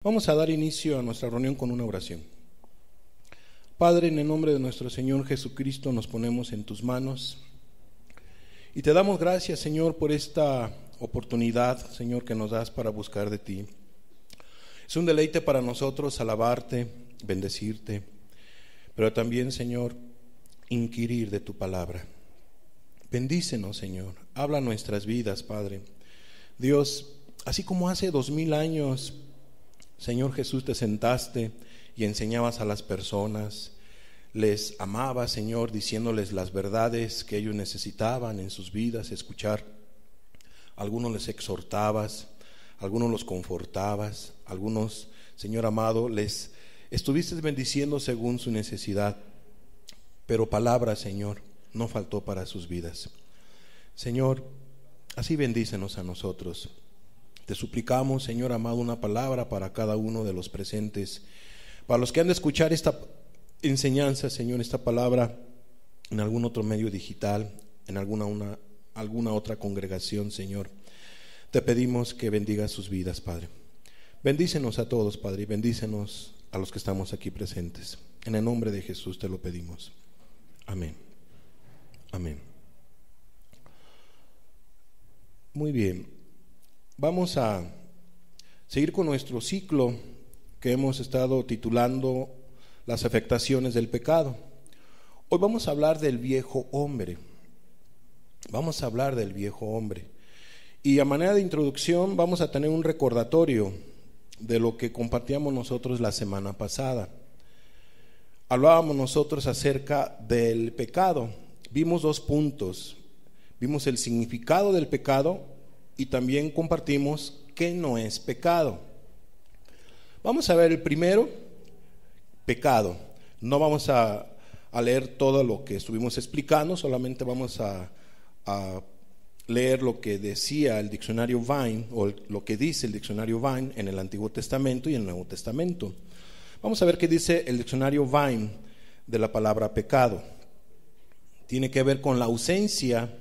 Vamos a dar inicio a nuestra reunión con una oración. Padre, en el nombre de nuestro Señor Jesucristo nos ponemos en tus manos y te damos gracias, Señor, por esta oportunidad, Señor, que nos das para buscar de ti. Es un deleite para nosotros alabarte, bendecirte, pero también, Señor, inquirir de tu palabra. Bendícenos, Señor, habla nuestras vidas, Padre. Dios, así como hace 2000 años, Señor Jesús, te sentaste y enseñabas a las personas, les amabas, Señor, diciéndoles las verdades que ellos necesitaban en sus vidas escuchar. Algunos les exhortabas, algunos los confortabas, algunos, Señor amado, les estuviste bendiciendo según su necesidad, pero palabra, Señor, no faltó para sus vidas. Señor, así bendícenos a nosotros. Te suplicamos, Señor amado, una palabra para cada uno de los presentes, para los que han de escuchar esta enseñanza, Señor, esta palabra en algún otro medio digital, en alguna otra congregación, Señor. Te pedimos que bendigas sus vidas, Padre. Bendícenos a todos, Padre, y bendícenos a los que estamos aquí presentes. En el nombre de Jesús te lo pedimos. Amén. Amén. Muy bien. Vamos a seguir con nuestro ciclo que hemos estado titulando Las afectaciones del pecado. Hoy vamos a hablar del viejo hombre. Vamos a hablar del viejo hombre. Y a manera de introducción vamos a tener un recordatorio de lo que compartíamos nosotros la semana pasada. Hablábamos nosotros acerca del pecado. Vimos 2 puntos. Vimos el significado del pecado y también compartimos qué no es pecado. Vamos a ver el primero, pecado. No vamos a leer todo lo que estuvimos explicando, solamente vamos a leer lo que decía el diccionario Vine, o lo que dice el diccionario Vine en el Antiguo Testamento y en el Nuevo Testamento. Vamos a ver qué dice el diccionario Vine de la palabra pecado. Tiene que ver con la ausencia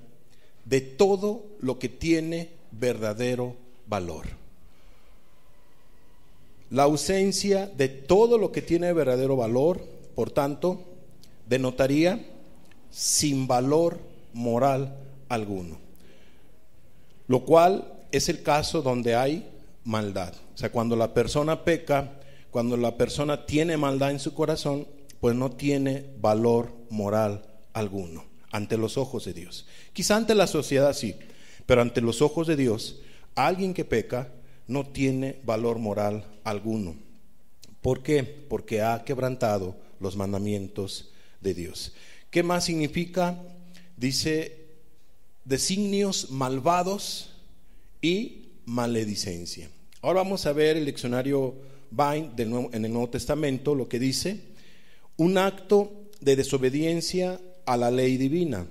de todo lo que tiene verdadero valor. La ausencia de todo lo que tiene verdadero valor, por tanto, denotaría sin valor moral alguno. Lo cual es el caso donde hay maldad. O sea, cuando la persona peca, cuando la persona tiene maldad en su corazón, pues no tiene valor moral alguno ante los ojos de Dios. Quizá ante la sociedad sí, pero ante los ojos de Dios, alguien que peca no tiene valor moral alguno. ¿Por qué? Porque ha quebrantado los mandamientos de Dios. ¿Qué más significa? Dice designios malvados y maledicencia. Ahora vamos a ver el diccionario Vine en el Nuevo Testamento, lo que dice: un acto de desobediencia a la ley divina.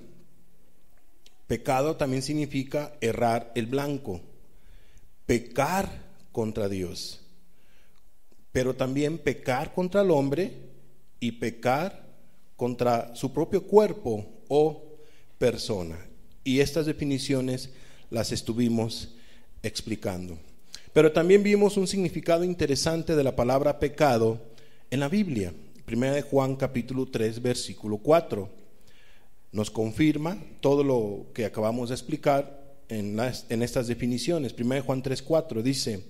Pecado también significa errar el blanco, pecar contra Dios, pero también pecar contra el hombre y pecar contra su propio cuerpo o persona. Y estas definiciones las estuvimos explicando. Pero también vimos un significado interesante de la palabra pecado en la Biblia. 1 Juan capítulo 3 versículo 4. Nos confirma todo lo que acabamos de explicar en estas definiciones. 1 Juan 3:4 dice: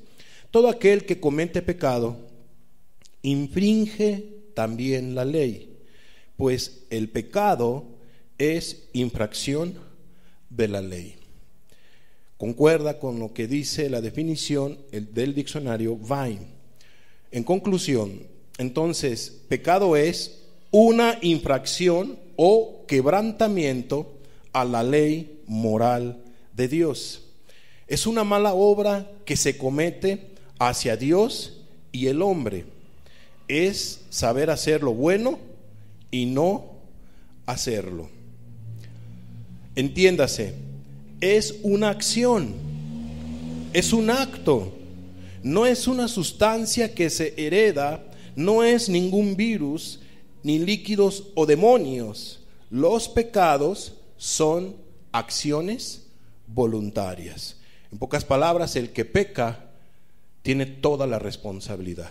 todo aquel que comete pecado infringe también la ley, pues el pecado es infracción de la ley. Concuerda con lo que dice la definición del diccionario Vine. En conclusión, entonces, pecado es una infracción o quebrantamiento a la ley moral de Dios. Es una mala obra que se comete hacia Dios y el hombre. Es saber hacer lo bueno y no hacerlo. Entiéndase, es una acción, es un acto, no es una sustancia que se hereda, no es ningún virus, ni líquidos o demonios. Los pecados son acciones voluntarias. En pocas palabras, el que peca tiene toda la responsabilidad.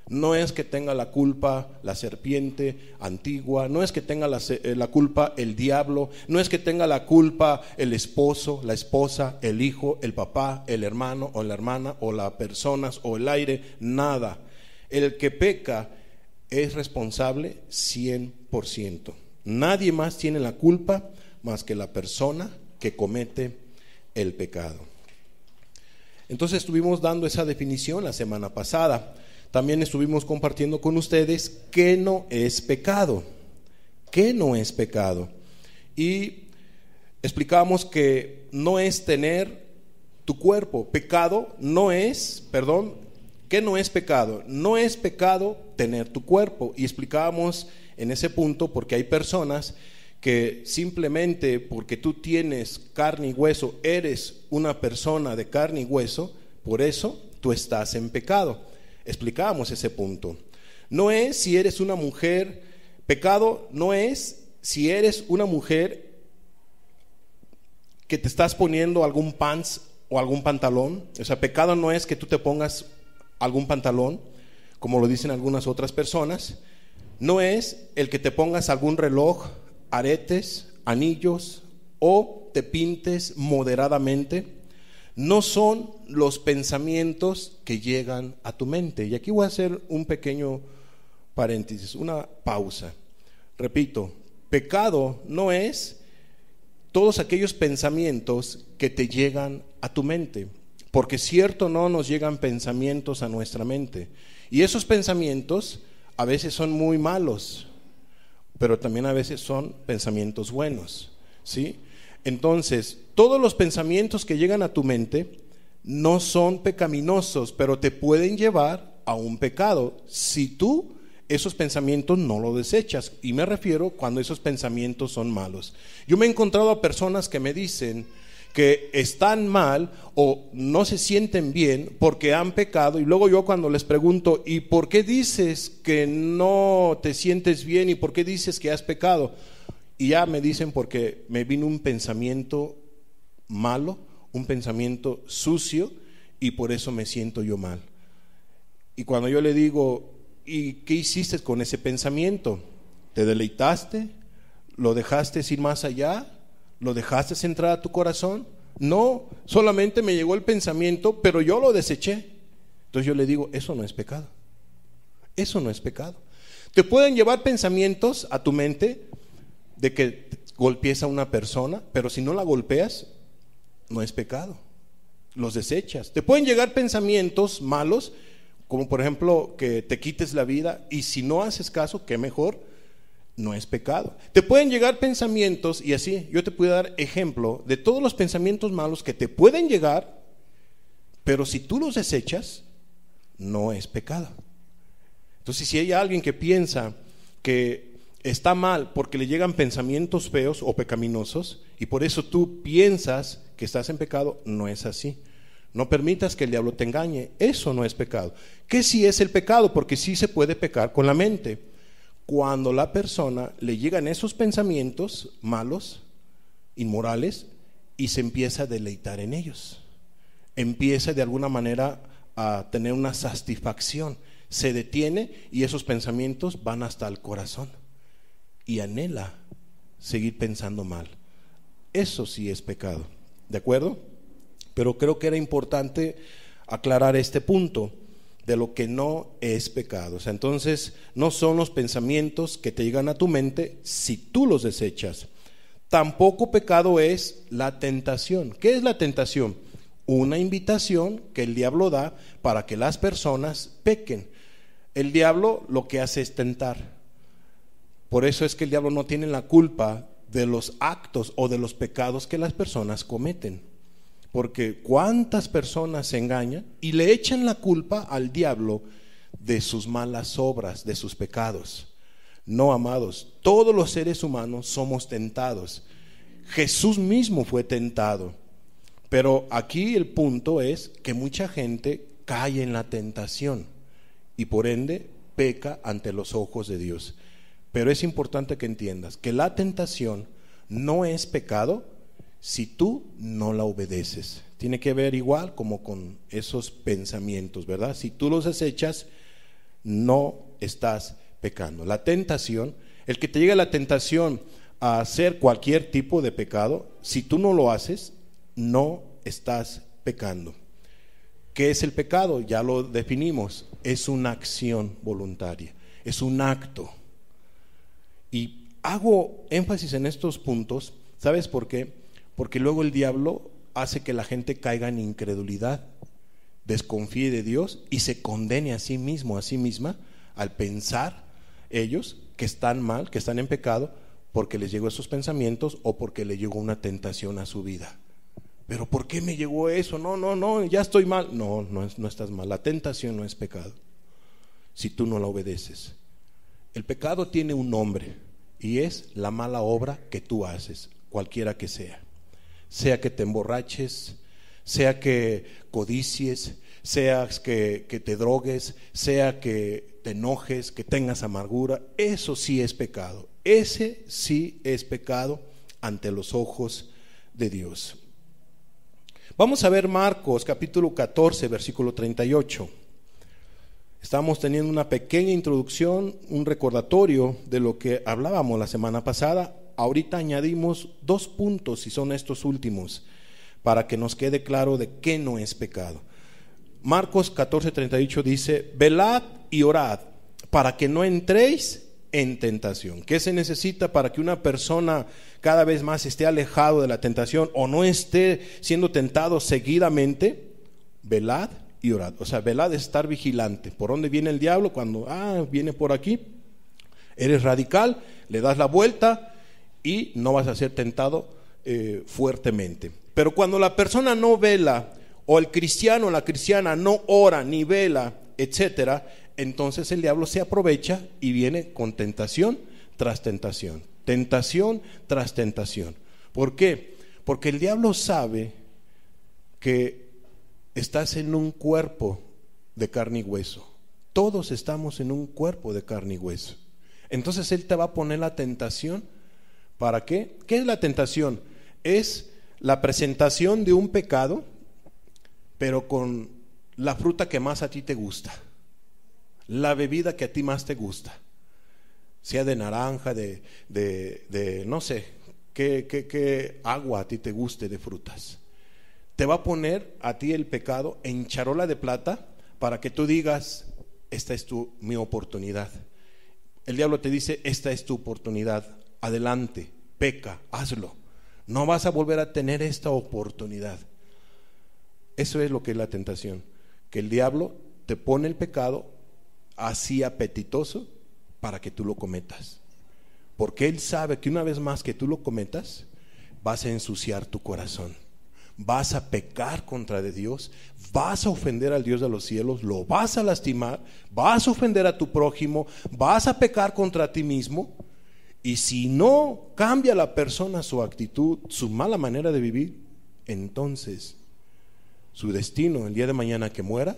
No es que tenga la culpa la serpiente antigua, no es que tenga la culpa el diablo, no es que tenga la culpa el esposo, la esposa, el hijo, el papá, el hermano o la hermana o las personas o el aire, nada. El que peca es responsable 100%. Nadie más tiene la culpa más que la persona que comete el pecado. Entonces estuvimos dando esa definición la semana pasada. También estuvimos compartiendo con ustedes qué no es pecado. ¿Qué no es pecado? Y explicamos que no es tener tu cuerpo. Pecado no es, ¿qué no es pecado? No es pecado tener tu cuerpo. Y explicábamos en ese punto porque hay personas que simplemente porque tú tienes carne y hueso, eres una persona de carne y hueso, por eso tú estás en pecado. Explicábamos ese punto. No es si eres una mujer, pecado no es si eres una mujer que te estás poniendo algún pants o algún pantalón. O sea, pecado no es que tú te pongas algún pantalón, como lo dicen algunas otras personas. No es el que te pongas algún reloj, aretes, anillos o te pintes moderadamente. No son los pensamientos que llegan a tu mente. Y aquí voy a hacer un pequeño paréntesis, una pausa. Repito, pecado no es todos aquellos pensamientos que te llegan a tu mente, porque cierto no nos llegan pensamientos a nuestra mente. Y esos pensamientos a veces son muy malos, pero también a veces son pensamientos buenos, ¿sí? Entonces, todos los pensamientos que llegan a tu mente no son pecaminosos, pero te pueden llevar a un pecado si tú esos pensamientos no los desechas. Y me refiero cuando esos pensamientos son malos. Yo me he encontrado a personas que me dicen que están mal o no se sienten bien porque han pecado, y luego yo cuando les pregunto, ¿y por qué dices que no te sientes bien y por qué dices que has pecado? Y ya me dicen porque me vino un pensamiento malo, un pensamiento sucio, y por eso me siento yo mal. Y cuando yo le digo, ¿y qué hiciste con ese pensamiento? ¿Te deleitaste? ¿Lo dejaste ir más allá? ¿Lo dejaste entrar a tu corazón? No, solamente me llegó el pensamiento, pero yo lo deseché. Entonces yo le digo, eso no es pecado. Eso no es pecado. Te pueden llevar pensamientos a tu mente de que golpees a una persona, pero si no la golpeas, no es pecado. Los desechas. Te pueden llegar pensamientos malos, como por ejemplo que te quites la vida, y si no haces caso, qué mejor, no es pecado. Te pueden llegar pensamientos, y así yo te puedo dar ejemplo de todos los pensamientos malos que te pueden llegar, pero si tú los desechas, no es pecado. Entonces, si hay alguien que piensa que está mal porque le llegan pensamientos feos o pecaminosos y por eso tú piensas que estás en pecado, no es así. No permitas que el diablo te engañe. Eso no es pecado. ¿Qué sí es el pecado? Porque sí se puede pecar con la mente. Cuando la persona le llegan esos pensamientos malos, inmorales, y se empieza a deleitar en ellos. Empieza de alguna manera a tener una satisfacción. Se detiene y esos pensamientos van hasta el corazón. Y anhela seguir pensando mal. Eso sí es pecado, ¿de acuerdo? Pero creo que era importante aclarar este punto de lo que no es pecado. O sea, entonces no son los pensamientos que te llegan a tu mente si tú los desechas. Tampoco pecado es la tentación. ¿Qué es la tentación? Una invitación que el diablo da para que las personas pequen. El diablo lo que hace es tentar. Por eso es que el diablo no tiene la culpa de los actos o de los pecados que las personas cometen. Porque cuántas personas se engañan y le echan la culpa al diablo de sus malas obras, de sus pecados. No, amados, todos los seres humanos somos tentados. Jesús mismo fue tentado. Pero aquí el punto es que mucha gente cae en la tentación y por ende peca ante los ojos de Dios. Pero es importante que entiendas que la tentación no es pecado si tú no la obedeces. Tiene que ver igual como con esos pensamientos, ¿verdad? Si tú los desechas, no estás pecando. La tentación, el que te llegue la tentación a hacer cualquier tipo de pecado, si tú no lo haces, no estás pecando. ¿Qué es el pecado? Ya lo definimos, es una acción voluntaria, es un acto. Y hago énfasis en estos puntos, ¿sabes por qué? Porque luego el diablo hace que la gente caiga en incredulidad, desconfíe de Dios y se condene a sí mismo, a sí misma, al pensar ellos que están mal, que están en pecado, porque les llegó esos pensamientos o porque le llegó una tentación a su vida. Pero ¿por qué me llegó eso? No, ya estoy mal. No estás mal. La tentación no es pecado si tú no la obedeces. El pecado tiene un nombre y es la mala obra que tú haces, cualquiera que sea. Sea que te emborraches, sea que codicies, sea que te drogues, sea que te enojes, que tengas amargura, eso sí es pecado. Ese sí es pecado ante los ojos de Dios. Vamos a ver Marcos capítulo 14, versículo 38. Estamos teniendo una pequeña introducción, un recordatorio de lo que hablábamos la semana pasada. Ahorita añadimos 2 puntos y son estos últimos para que nos quede claro de qué no es pecado. Marcos 14, 38 dice: velad y orad para que no entréis en tentación. ¿Qué se necesita para que una persona cada vez más esté alejado de la tentación o no esté siendo tentado seguidamente? Velad y orad. O sea, velad es estar vigilante. ¿Por dónde viene el diablo? Cuando viene por aquí, eres radical, le das la vuelta y no vas a ser tentado fuertemente. Pero cuando la persona no vela, o el cristiano o la cristiana no ora ni vela, etcétera, entonces el diablo se aprovecha y viene con tentación tras tentación, tentación tras tentación. ¿Por qué? Porque el diablo sabe que estás en un cuerpo de carne y hueso. Todos estamos en un cuerpo de carne y hueso. Entonces él te va a poner la tentación. ¿Para qué? ¿Qué es la tentación? Es la presentación de un pecado, pero con la fruta que más a ti te gusta, la bebida que a ti más te gusta, sea de naranja, de no sé, qué agua a ti te guste de frutas. Te va a poner a ti el pecado en charola de plata para que tú digas: esta es mi oportunidad. El diablo te dice: esta es tu oportunidad, adelante, peca, hazlo. No vas a volver a tener esta oportunidad. Eso es lo que es la tentación, que el diablo te pone el pecado así apetitoso para que tú lo cometas, porque él sabe que una vez más que tú lo cometas, vas a ensuciar tu corazón, vas a pecar contra de Dios, vas a ofender al Dios de los cielos, lo vas a lastimar, vas a ofender a tu prójimo, vas a pecar contra ti mismo. Y si no cambia la persona su actitud, su mala manera de vivir, entonces su destino el día de mañana que muera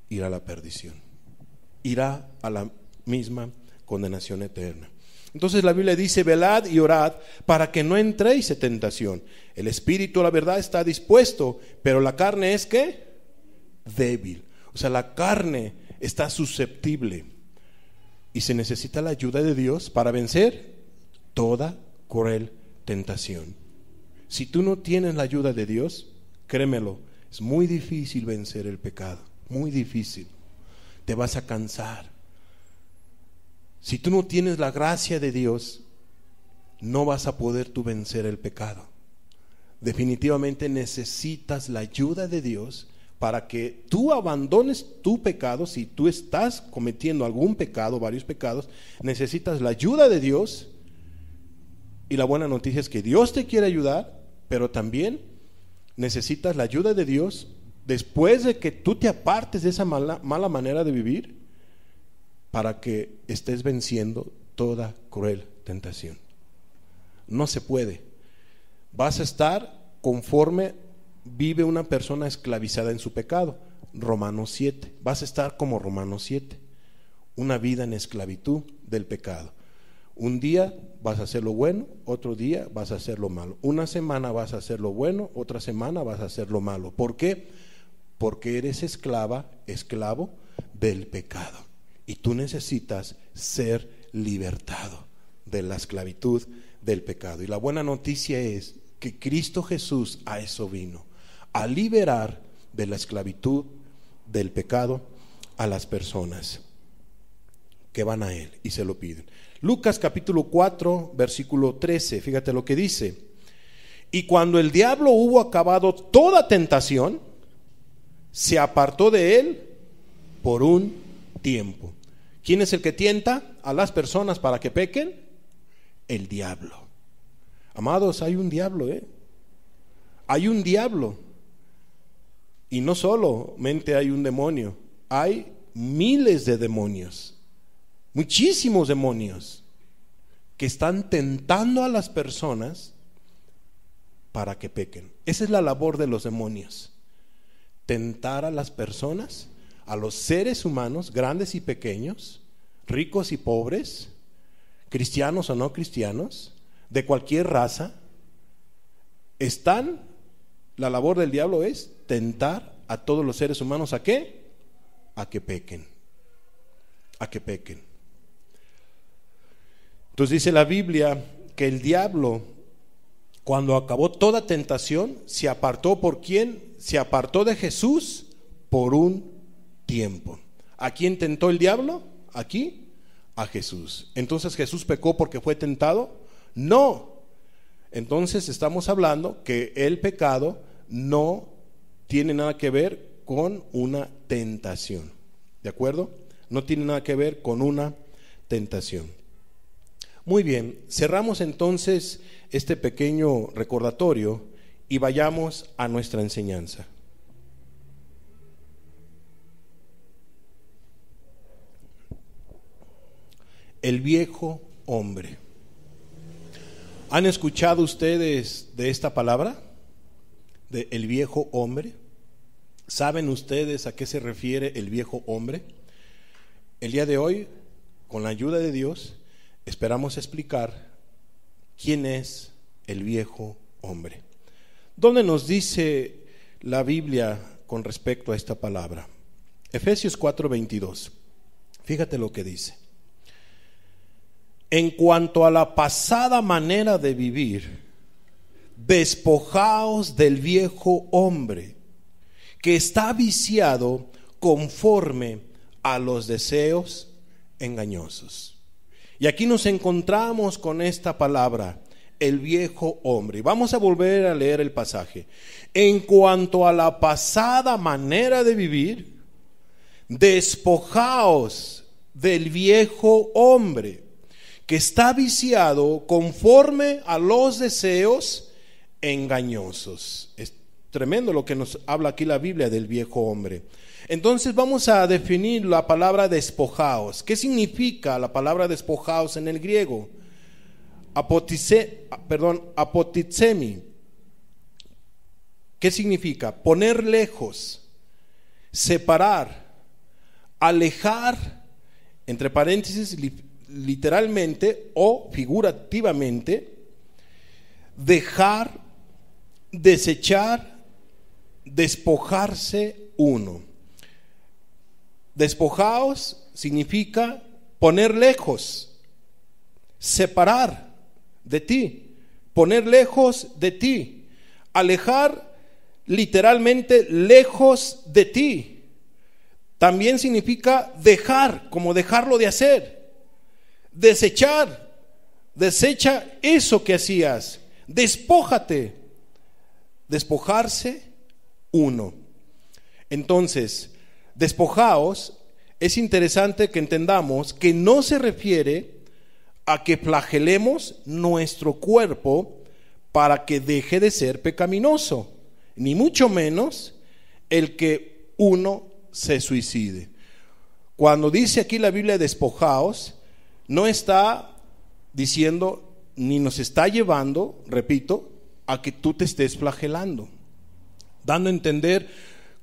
irá a la perdición, irá a la misma condenación eterna. Entonces la Biblia dice: velad y orad para que no entréis en tentación. El espíritu, la verdad, está dispuesto, pero la carne es ¿qué? Débil. O sea, la carne está susceptible y se necesita la ayuda de Dios para vencer toda cruel tentación. Si tú no tienes la ayuda de Dios, créemelo, es muy difícil vencer el pecado, muy difícil. Te vas a cansar. Si tú no tienes la gracia de Dios, no vas a poder tú vencer el pecado. Definitivamente necesitas la ayuda de Dios para que tú abandones tu pecado. Si tú estás cometiendo algún pecado, varios pecados, necesitas la ayuda de Dios. Y la buena noticia es que Dios te quiere ayudar, pero también necesitas la ayuda de Dios después de que tú te apartes de esa mala manera de vivir, para que estés venciendo toda cruel tentación. No se puede. Vas a estar conforme vive una persona esclavizada en su pecado. Romanos 7. Vas a estar como Romanos 7. Una vida en esclavitud del pecado. Un día vas a hacer lo bueno, otro día vas a hacer lo malo. Una semana vas a hacer lo bueno, otra semana vas a hacer lo malo. ¿Por qué? Porque eres esclavo del pecado. Y tú necesitas ser libertado de la esclavitud del pecado. Y la buena noticia es que Cristo Jesús a eso vino, a liberar de la esclavitud del pecado a las personas que van a Él y se lo piden. Lucas capítulo 4 versículo 13, fíjate lo que dice: y cuando el diablo hubo acabado toda tentación, se apartó de él por un tiempo. ¿Quién es el que tienta a las personas para que pequen? El diablo. Amados, hay un diablo, hay un diablo. Y no solamente hay un demonio, hay miles de demonios, muchísimos demonios que están tentando a las personas para que pequen. Esa es la labor de los demonios: tentar a las personas, a los seres humanos, grandes y pequeños, ricos y pobres, cristianos o no cristianos, de cualquier raza. La labor del diablo es tentar a todos los seres humanos ¿a qué? A que pequen. A que pequen. Entonces dice la Biblia que el diablo, cuando acabó toda tentación, se apartó. ¿Por quién? Se apartó de Jesús por un tiempo. ¿A quién tentó el diablo? Aquí, a Jesús. Entonces, ¿Jesús pecó porque fue tentado? No. Entonces estamos hablando que el pecado no tiene nada que ver con una tentación. ¿De acuerdo? No tiene nada que ver con una tentación. Muy bien, cerramos entonces este pequeño recordatorio y vayamos a nuestra enseñanza. El viejo hombre. ¿Han escuchado ustedes de esta palabra? De el viejo hombre. ¿Saben ustedes a qué se refiere el viejo hombre? El día de hoy, con la ayuda de Dios, esperamos explicar quién es el viejo hombre. ¿Dónde nos dice la Biblia con respecto a esta palabra? Efesios 4:22. Fíjate lo que dice: en cuanto a la pasada manera de vivir, despojaos del viejo hombre, que está viciado conforme a los deseos engañosos. Y aquí nos encontramos con esta palabra, el viejo hombre. Vamos a volver a leer el pasaje. En cuanto a la pasada manera de vivir, despojaos del viejo hombre, que está viciado conforme a los deseos engañosos. Es tremendo lo que nos habla aquí la Biblia del viejo hombre. Entonces vamos a definir la palabra despojaos. ¿Qué significa la palabra despojaos en el griego? Apotitsemi. ¿Qué significa? Poner lejos, separar, alejar, entre paréntesis, literalmente o figurativamente, dejar, desechar, despojarse uno. Despojaos significa poner lejos, separar de ti, poner lejos de ti, alejar literalmente lejos de ti. También significa dejar, como dejarlo de hacer. Desechar, desecha eso que hacías, despójate, despojarse uno. Entonces, despojaos, es interesante que entendamos que no se refiere a que flagelemos nuestro cuerpo para que deje de ser pecaminoso, ni mucho menos el que uno se suicide. Cuando dice aquí la Biblia despojaos, no está diciendo ni nos está llevando, repito, a que tú te estés flagelando, dando a entender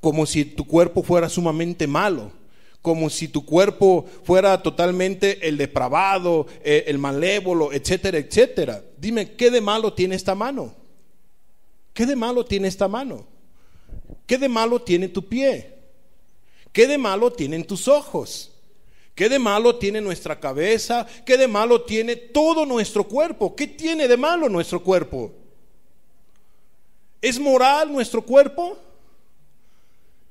como si tu cuerpo fuera sumamente malo, como si tu cuerpo fuera totalmente el depravado, el malévolo, etcétera, etcétera. Dime, ¿qué de malo tiene esta mano? ¿Qué de malo tiene esta mano? ¿Qué de malo tiene tu pie? ¿Qué de malo tienen tus ojos? ¿Qué de malo tiene nuestra cabeza? ¿Qué de malo tiene todo nuestro cuerpo? ¿Qué tiene de malo nuestro cuerpo? ¿Es moral nuestro cuerpo?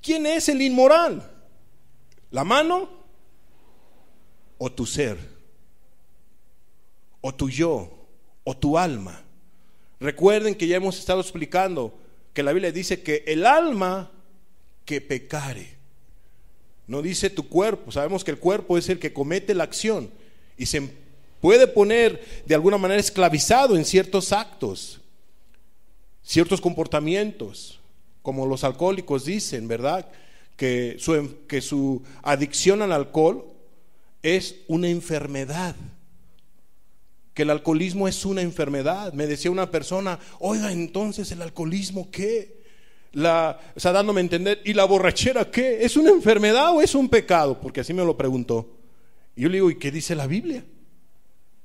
¿Quién es el inmoral? ¿La mano? ¿O tu ser? ¿O tu yo? ¿O tu alma? Recuerden que ya hemos estado explicando que la Biblia dice que el alma que pecare. No dice tu cuerpo. Sabemos que el cuerpo es el que comete la acción y se puede poner de alguna manera esclavizado en ciertos actos, ciertos comportamientos, como los alcohólicos dicen, ¿verdad? Que su adicción al alcohol es una enfermedad, que el alcoholismo es una enfermedad. Me decía una persona, oiga, entonces el alcoholismo, ¿qué? O sea, dándome a entender, ¿y la borrachera qué? ¿Es una enfermedad o es un pecado? Porque así me lo preguntó. Y yo le digo, ¿y qué dice la Biblia?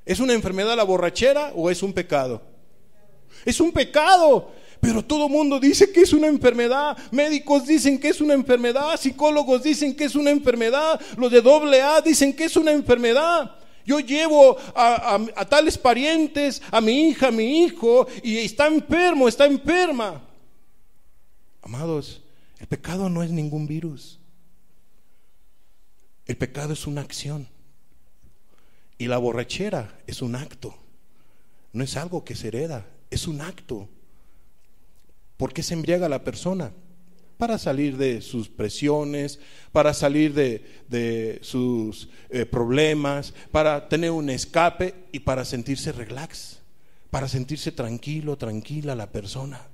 ¿Es una enfermedad la borrachera o es un pecado? Es un pecado, pero todo mundo dice que es una enfermedad. Médicos dicen que es una enfermedad, psicólogos dicen que es una enfermedad, los de AA dicen que es una enfermedad. Yo llevo a tales parientes, a mi hija, a mi hijo, y está enfermo, está enferma. Amados, el pecado no es ningún virus. El pecado es una acción. Y la borrachera es un acto. No es algo que se hereda, es un acto. ¿Por qué se embriaga la persona? Para salir de sus presiones, para salir de sus problemas, para tener un escape y para sentirse relax, para sentirse tranquilo, tranquila la persona,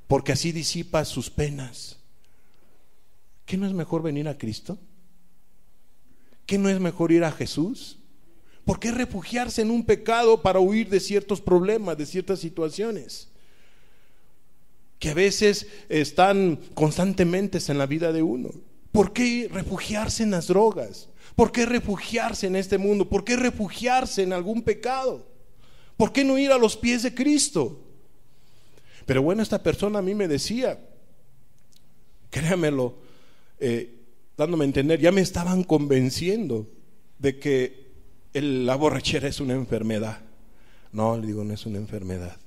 porque así disipa sus penas. ¿Qué no es mejor venir a Cristo? ¿Qué no es mejor ir a Jesús? ¿Por qué refugiarse en un pecado para huir de ciertos problemas, de ciertas situaciones que a veces están constantemente en la vida de uno? ¿Por qué refugiarse en las drogas? ¿Por qué refugiarse en este mundo? ¿Por qué refugiarse en algún pecado? ¿Por qué no ir a los pies de Cristo? Pero bueno, esta persona a mí me decía, créamelo, dándome a entender, ya me estaban convenciendo de que la borrachera es una enfermedad. No, le digo, no es una enfermedad.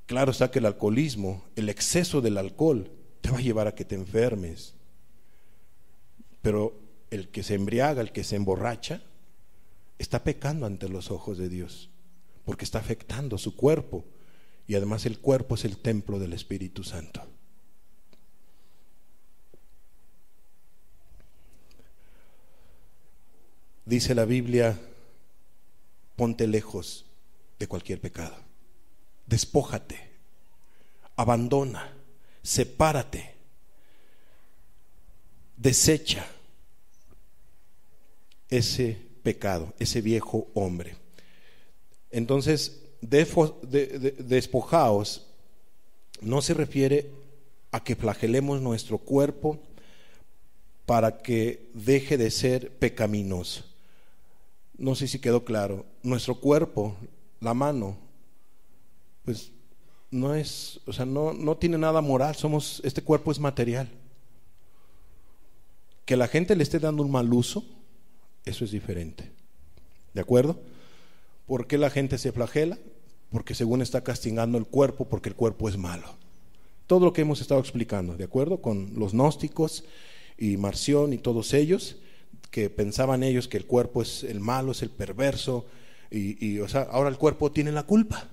Claro está que el alcoholismo, el exceso del alcohol, te va a llevar a que te enfermes. Pero el que se embriaga, el que se emborracha, está pecando ante los ojos de Dios, porque está afectando su cuerpo. Y además el cuerpo es el templo del Espíritu Santo. Dice la Biblia, ponte lejos de cualquier pecado. Despójate, abandona, sepárate, desecha ese pecado, ese viejo hombre. Entonces, despojaos no se refiere a que flagelemos nuestro cuerpo para que deje de ser pecaminoso. No sé si quedó claro. Nuestro cuerpo, la mano, pues no es, o sea, no tiene nada moral. Este cuerpo es material. Que la gente le esté dando un mal uso, eso es diferente. ¿De acuerdo? ¿Por qué la gente se flagela? Porque según está castigando el cuerpo, porque el cuerpo es malo. Todo lo que hemos estado explicando, ¿de acuerdo? Con los gnósticos y Marción y todos ellos, que pensaban ellos que el cuerpo es el malo, es el perverso, o sea, ahora el cuerpo tiene la culpa.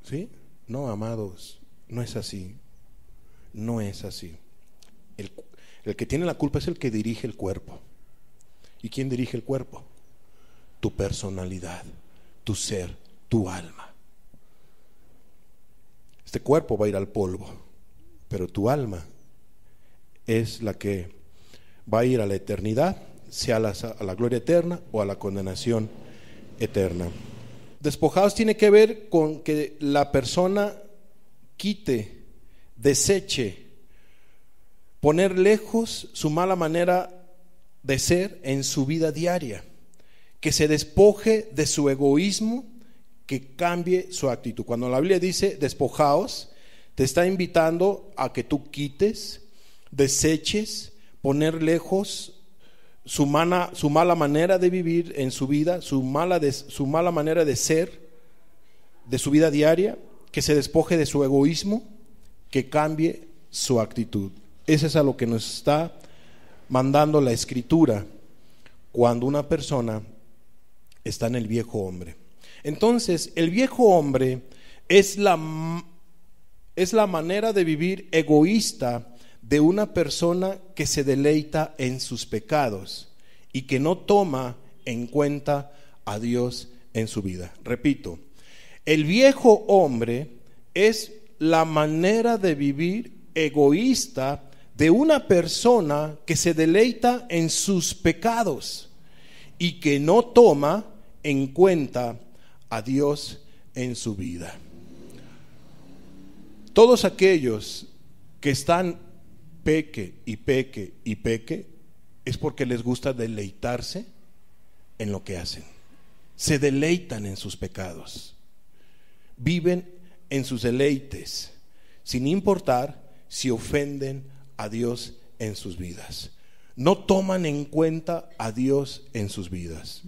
¿Sí? No, amados, no es así. No es así. El que tiene la culpa es el que dirige el cuerpo. ¿Y quién dirige el cuerpo? Tu personalidad, tu ser, tu alma. Este cuerpo va a ir al polvo, pero tu alma es la que va a ir a la eternidad, sea a la gloria eterna o a la condenación eterna. Despojados tiene que ver con que la persona quite, deseche poner lejos su mala manera de ser en su vida diaria, que se despoje de su egoísmo, que cambie su actitud. Cuando la Biblia dice despojaos, te está invitando a que tú quites, deseches, poner lejos su mala manera de vivir en su vida, su mala manera de ser, de su vida diaria, que se despoje de su egoísmo, que cambie su actitud. Eso es a lo que nos está mandando la Escritura cuando una persona está en el viejo hombre. Entonces, el viejo hombre es la manera de vivir egoísta de una persona que se deleita en sus pecados y que no toma en cuenta a Dios en su vida. Repito, el viejo hombre es la manera de vivir egoísta de una persona que se deleita en sus pecados y que no toma en cuenta a Dios en su vida. Todos aquellos que están peque y peque y peque es porque les gusta deleitarse en lo que hacen. Se deleitan en sus pecados, viven en sus deleites sin importar si ofenden a Dios en sus vidas. No toman en cuenta a Dios en sus vidas.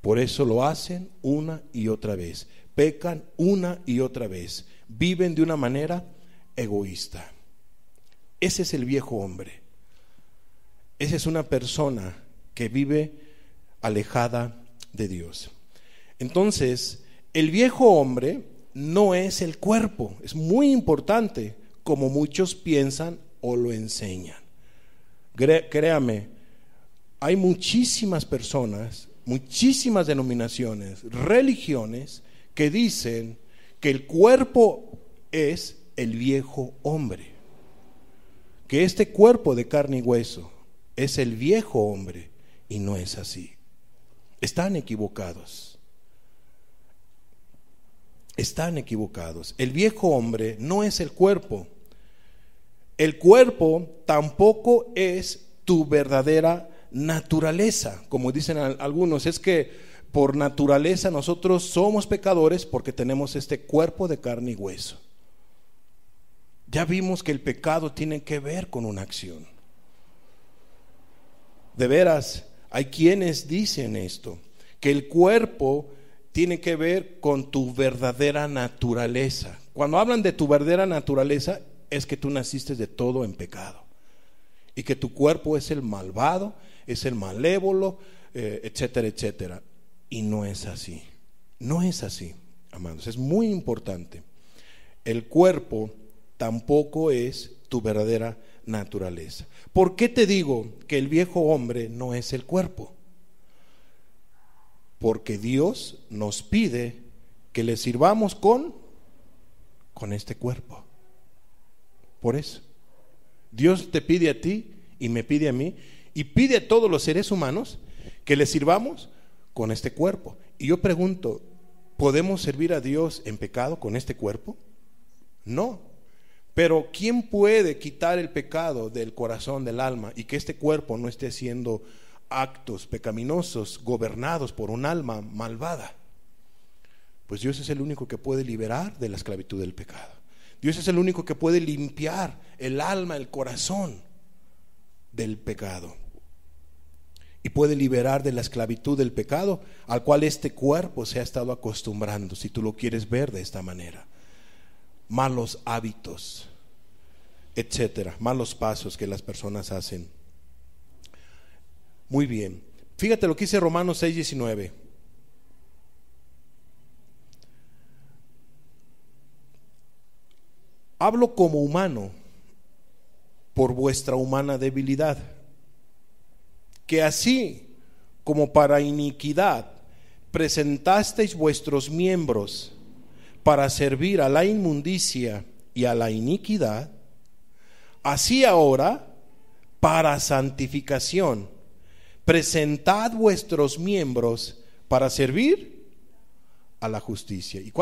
Por eso lo hacen una y otra vez, pecan una y otra vez, viven de una manera egoísta. Ese es el viejo hombre. Esa es una persona que vive alejada de Dios. Entonces, el viejo hombre no es el cuerpo. Es muy importante, como muchos piensan o lo enseñan. Créame, hay muchísimas personas, muchísimas denominaciones, religiones que dicen que el cuerpo es el viejo hombre, que este cuerpo de carne y hueso es el viejo hombre, y no es así. Están equivocados. Están equivocados. El viejo hombre no es el cuerpo. El cuerpo tampoco es tu verdadera naturaleza. Como dicen algunos, es que por naturaleza nosotros somos pecadores porque tenemos este cuerpo de carne y hueso. Ya vimos que el pecado tiene que ver con una acción. De veras, hay quienes dicen esto, que el cuerpo tiene que ver con tu verdadera naturaleza. Cuando hablan de tu verdadera naturaleza, es que tú naciste de todo en pecado y que tu cuerpo es el malvado, es el malévolo, etcétera, etcétera. Y no es así. No es así, amados. Es muy importante. El cuerpo tampoco es tu verdadera naturaleza. ¿Por qué te digo que el viejo hombre no es el cuerpo? Porque Dios nos pide que le sirvamos con este cuerpo. Por eso Dios te pide a ti y me pide a mí y pide a todos los seres humanos que le sirvamos con este cuerpo. Y yo pregunto, ¿podemos servir a Dios en pecado con este cuerpo? No. Pero ¿quién puede quitar el pecado del corazón, del alma, y que este cuerpo no esté haciendo actos pecaminosos gobernados por un alma malvada? Pues Dios es el único que puede liberar de la esclavitud del pecado. Dios es el único que puede limpiar el alma, el corazón del pecado, y puede liberar de la esclavitud del pecado al cual este cuerpo se ha estado acostumbrando, si tú lo quieres ver de esta manera. Malos hábitos, etcétera, malos pasos que las personas hacen. Muy bien, fíjate lo que dice Romanos 6:19. Hablo como humano por vuestra humana debilidad, que así como para iniquidad presentasteis vuestros miembros para servir a la inmundicia y a la iniquidad, así ahora para santificación presentad vuestros miembros para servir a la justicia. ¿Y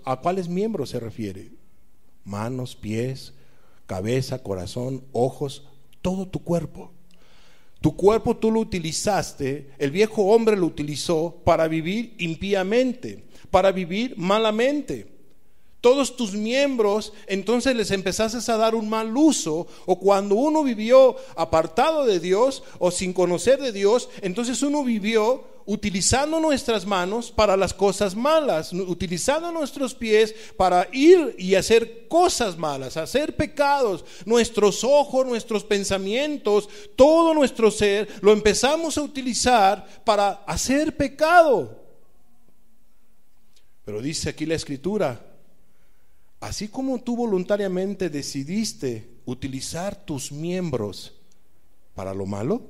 a cuáles miembros se refiere? Manos, pies, cabeza, corazón, ojos, todo tu cuerpo. Tu cuerpo tú lo utilizaste, el viejo hombre lo utilizó para vivir impíamente, para vivir malamente. Todos tus miembros, entonces les empezaste a dar un mal uso, o cuando uno vivió apartado de Dios o sin conocer de Dios, entonces uno vivió utilizando nuestras manos para las cosas malas, utilizando nuestros pies para ir y hacer cosas malas, hacer pecados. Nuestros ojos, nuestros pensamientos, todo nuestro ser lo empezamos a utilizar para hacer pecado. Pero dice aquí la Escritura: así como tú voluntariamente decidiste utilizar tus miembros para lo malo,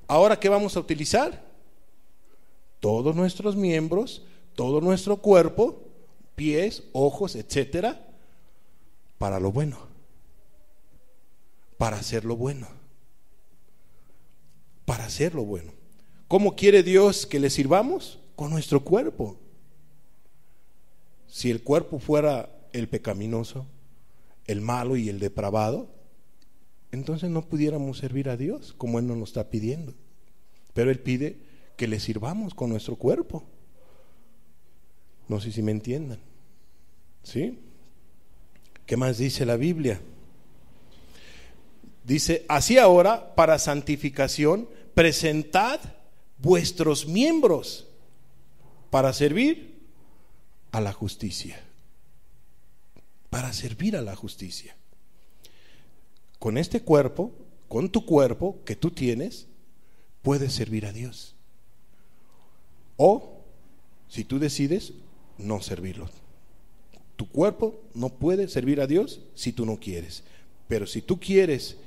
¿ahora qué vamos a utilizar? Todos nuestros miembros, todo nuestro cuerpo, pies, ojos, etcétera, para lo bueno, para hacer lo bueno, para hacer lo bueno. ¿Cómo quiere Dios que le sirvamos? Con nuestro cuerpo. Si el cuerpo fuera el pecaminoso, el malo y el depravado, entonces no pudiéramos servir a Dios como Él nos lo está pidiendo. Pero Él pide que le sirvamos con nuestro cuerpo. No sé si me entiendan. ¿Sí? ¿Qué más dice la Biblia? Dice: así ahora, para santificación, presentad vuestros miembros para servir a la justicia. Para servir a la justicia. Con este cuerpo, con tu cuerpo que tú tienes, puedes servir a Dios. O, si tú decides, no servirlo. Tu cuerpo no puede servir a Dios si tú no quieres. Pero si tú quieres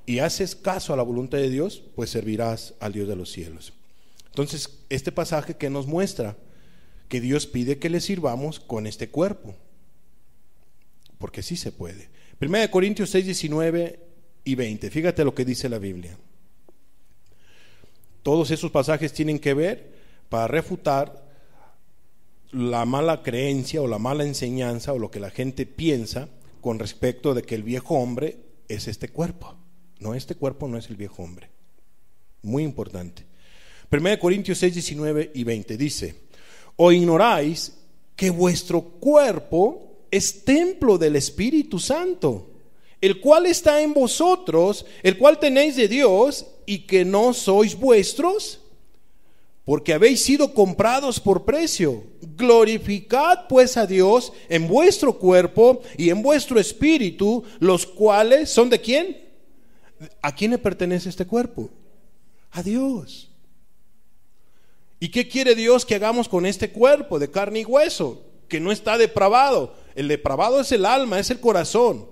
y haces caso a la voluntad de Dios, pues servirás al Dios de los cielos. Entonces, este pasaje que nos muestra que Dios pide que le sirvamos con este cuerpo, porque sí se puede. 1 Corintios 6, 19 y 20. Fíjate lo que dice la Biblia. Todos esos pasajes tienen que ver para refutar la mala creencia o la mala enseñanza o lo que la gente piensa con respecto de que el viejo hombre es este cuerpo. No, este cuerpo no es el viejo hombre. Muy importante. 1 Corintios 6, 19 y 20 dice: ¿o ignoráis que vuestro cuerpo es templo del Espíritu Santo, el cual está en vosotros, el cual tenéis de Dios, y que no sois vuestros? Porque habéis sido comprados por precio. Glorificad pues a Dios en vuestro cuerpo y en vuestro espíritu, los cuales son ¿de quién? ¿A quién le pertenece este cuerpo? A Dios. ¿Y qué quiere Dios que hagamos con este cuerpo de carne y hueso, que no está depravado? El depravado es el alma, es el corazón,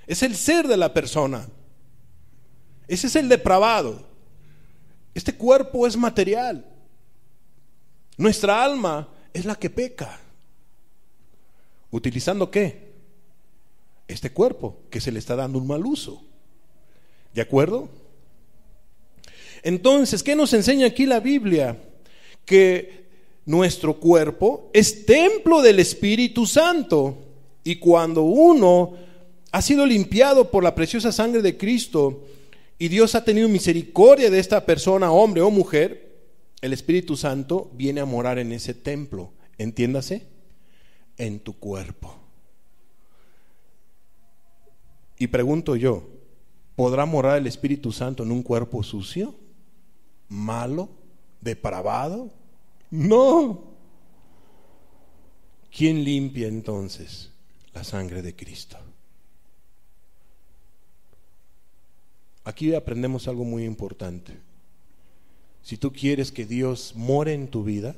es el ser de la persona. Ese es el depravado. Este cuerpo es material. Nuestra alma es la que peca. ¿Utilizando qué? Este cuerpo que se le está dando un mal uso. ¿De acuerdo? Entonces, ¿qué nos enseña aquí la Biblia? Que nuestro cuerpo es templo del Espíritu Santo, y cuando uno ha sido limpiado por la preciosa sangre de Cristo y Dios ha tenido misericordia de esta persona, hombre o mujer, el Espíritu Santo viene a morar en ese templo, entiéndase, en tu cuerpo. Y pregunto yo, ¿podrá morar el Espíritu Santo en un cuerpo sucio, malo, depravado? No. ¿Quién limpia entonces? La sangre de Cristo. Aquí aprendemos algo muy importante. Si tú quieres que Dios more en tu vida,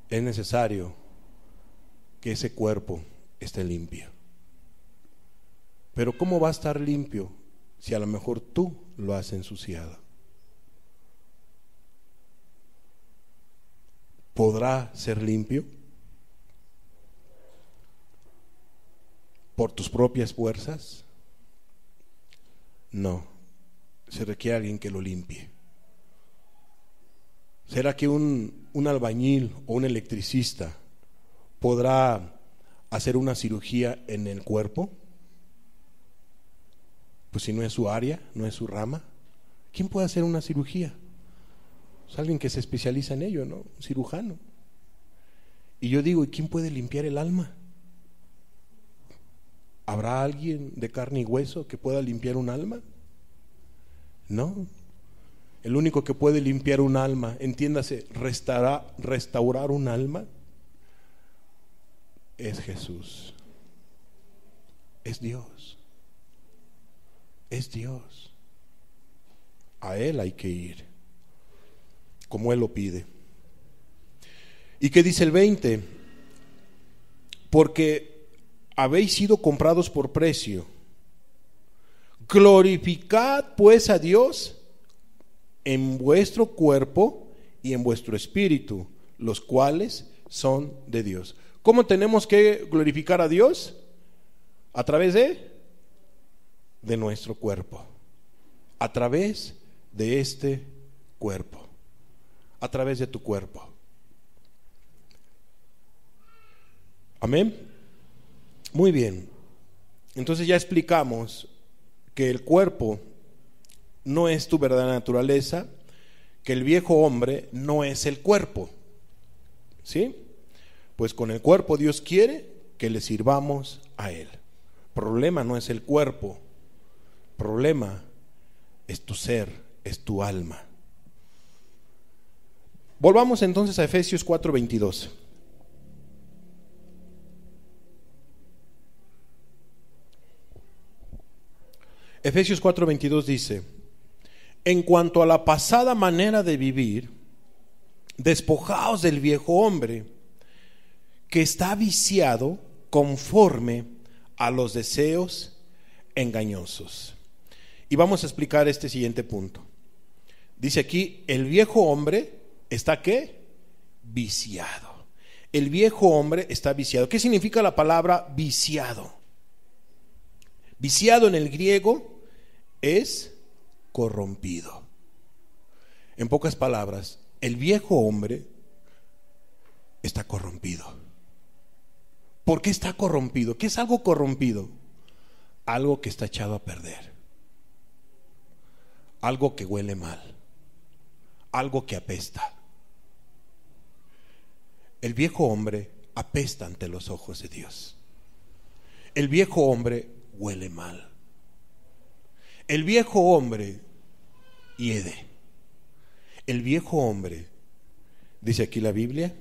es necesario que ese cuerpo esté limpio. Pero ¿cómo va a estar limpio si a lo mejor tú lo has ensuciado? ¿Podrá ser limpio por tus propias fuerzas? No, se requiere alguien que lo limpie. ¿Será que un albañil o un electricista podrá hacer una cirugía en el cuerpo? Pues si no es su área, no es su rama, ¿quién puede hacer una cirugía? Es alguien que se especializa en ello, ¿no? Un cirujano. Y yo digo, ¿y quién puede limpiar el alma? ¿Habrá alguien de carne y hueso que pueda limpiar un alma? No. El único que puede limpiar un alma, entiéndase, restaurar un alma, es Jesús. Es Dios. Es Dios. A Él hay que ir, como Él lo pide. ¿Y qué dice el 20? Porque habéis sido comprados por precio. Glorificad pues a Dios en vuestro cuerpo y en vuestro espíritu, los cuales son de Dios. ¿Cómo tenemos que glorificar a Dios? A través de nuestro cuerpo, a través de este cuerpo, a través de tu cuerpo. Amén. Muy bien. Entonces ya explicamos que el cuerpo no es tu verdadera naturaleza, que el viejo hombre no es el cuerpo. ¿Sí? Pues con el cuerpo Dios quiere que le sirvamos a Él. Problema no es el cuerpo, problema es tu ser, es tu alma. Volvamos entonces a Efesios 4:22. Efesios 4:22 dice: en cuanto a la pasada manera de vivir, despojaos del viejo hombre, que está viciado conforme a los deseos engañosos. Y vamos a explicar este siguiente punto. Dice aquí, el viejo hombre está ¿qué? Viciado. El viejo hombre está viciado. ¿Qué significa la palabra viciado? Viciado en el griego es corrompido. En pocas palabras, el viejo hombre está corrompido. ¿Por qué está corrompido? ¿Qué es algo corrompido? Algo que está echado a perder, algo que huele mal, algo que apesta. El viejo hombre apesta ante los ojos de Dios. El viejo hombre huele mal. El viejo hombre hiede. El viejo hombre, dice aquí la Biblia,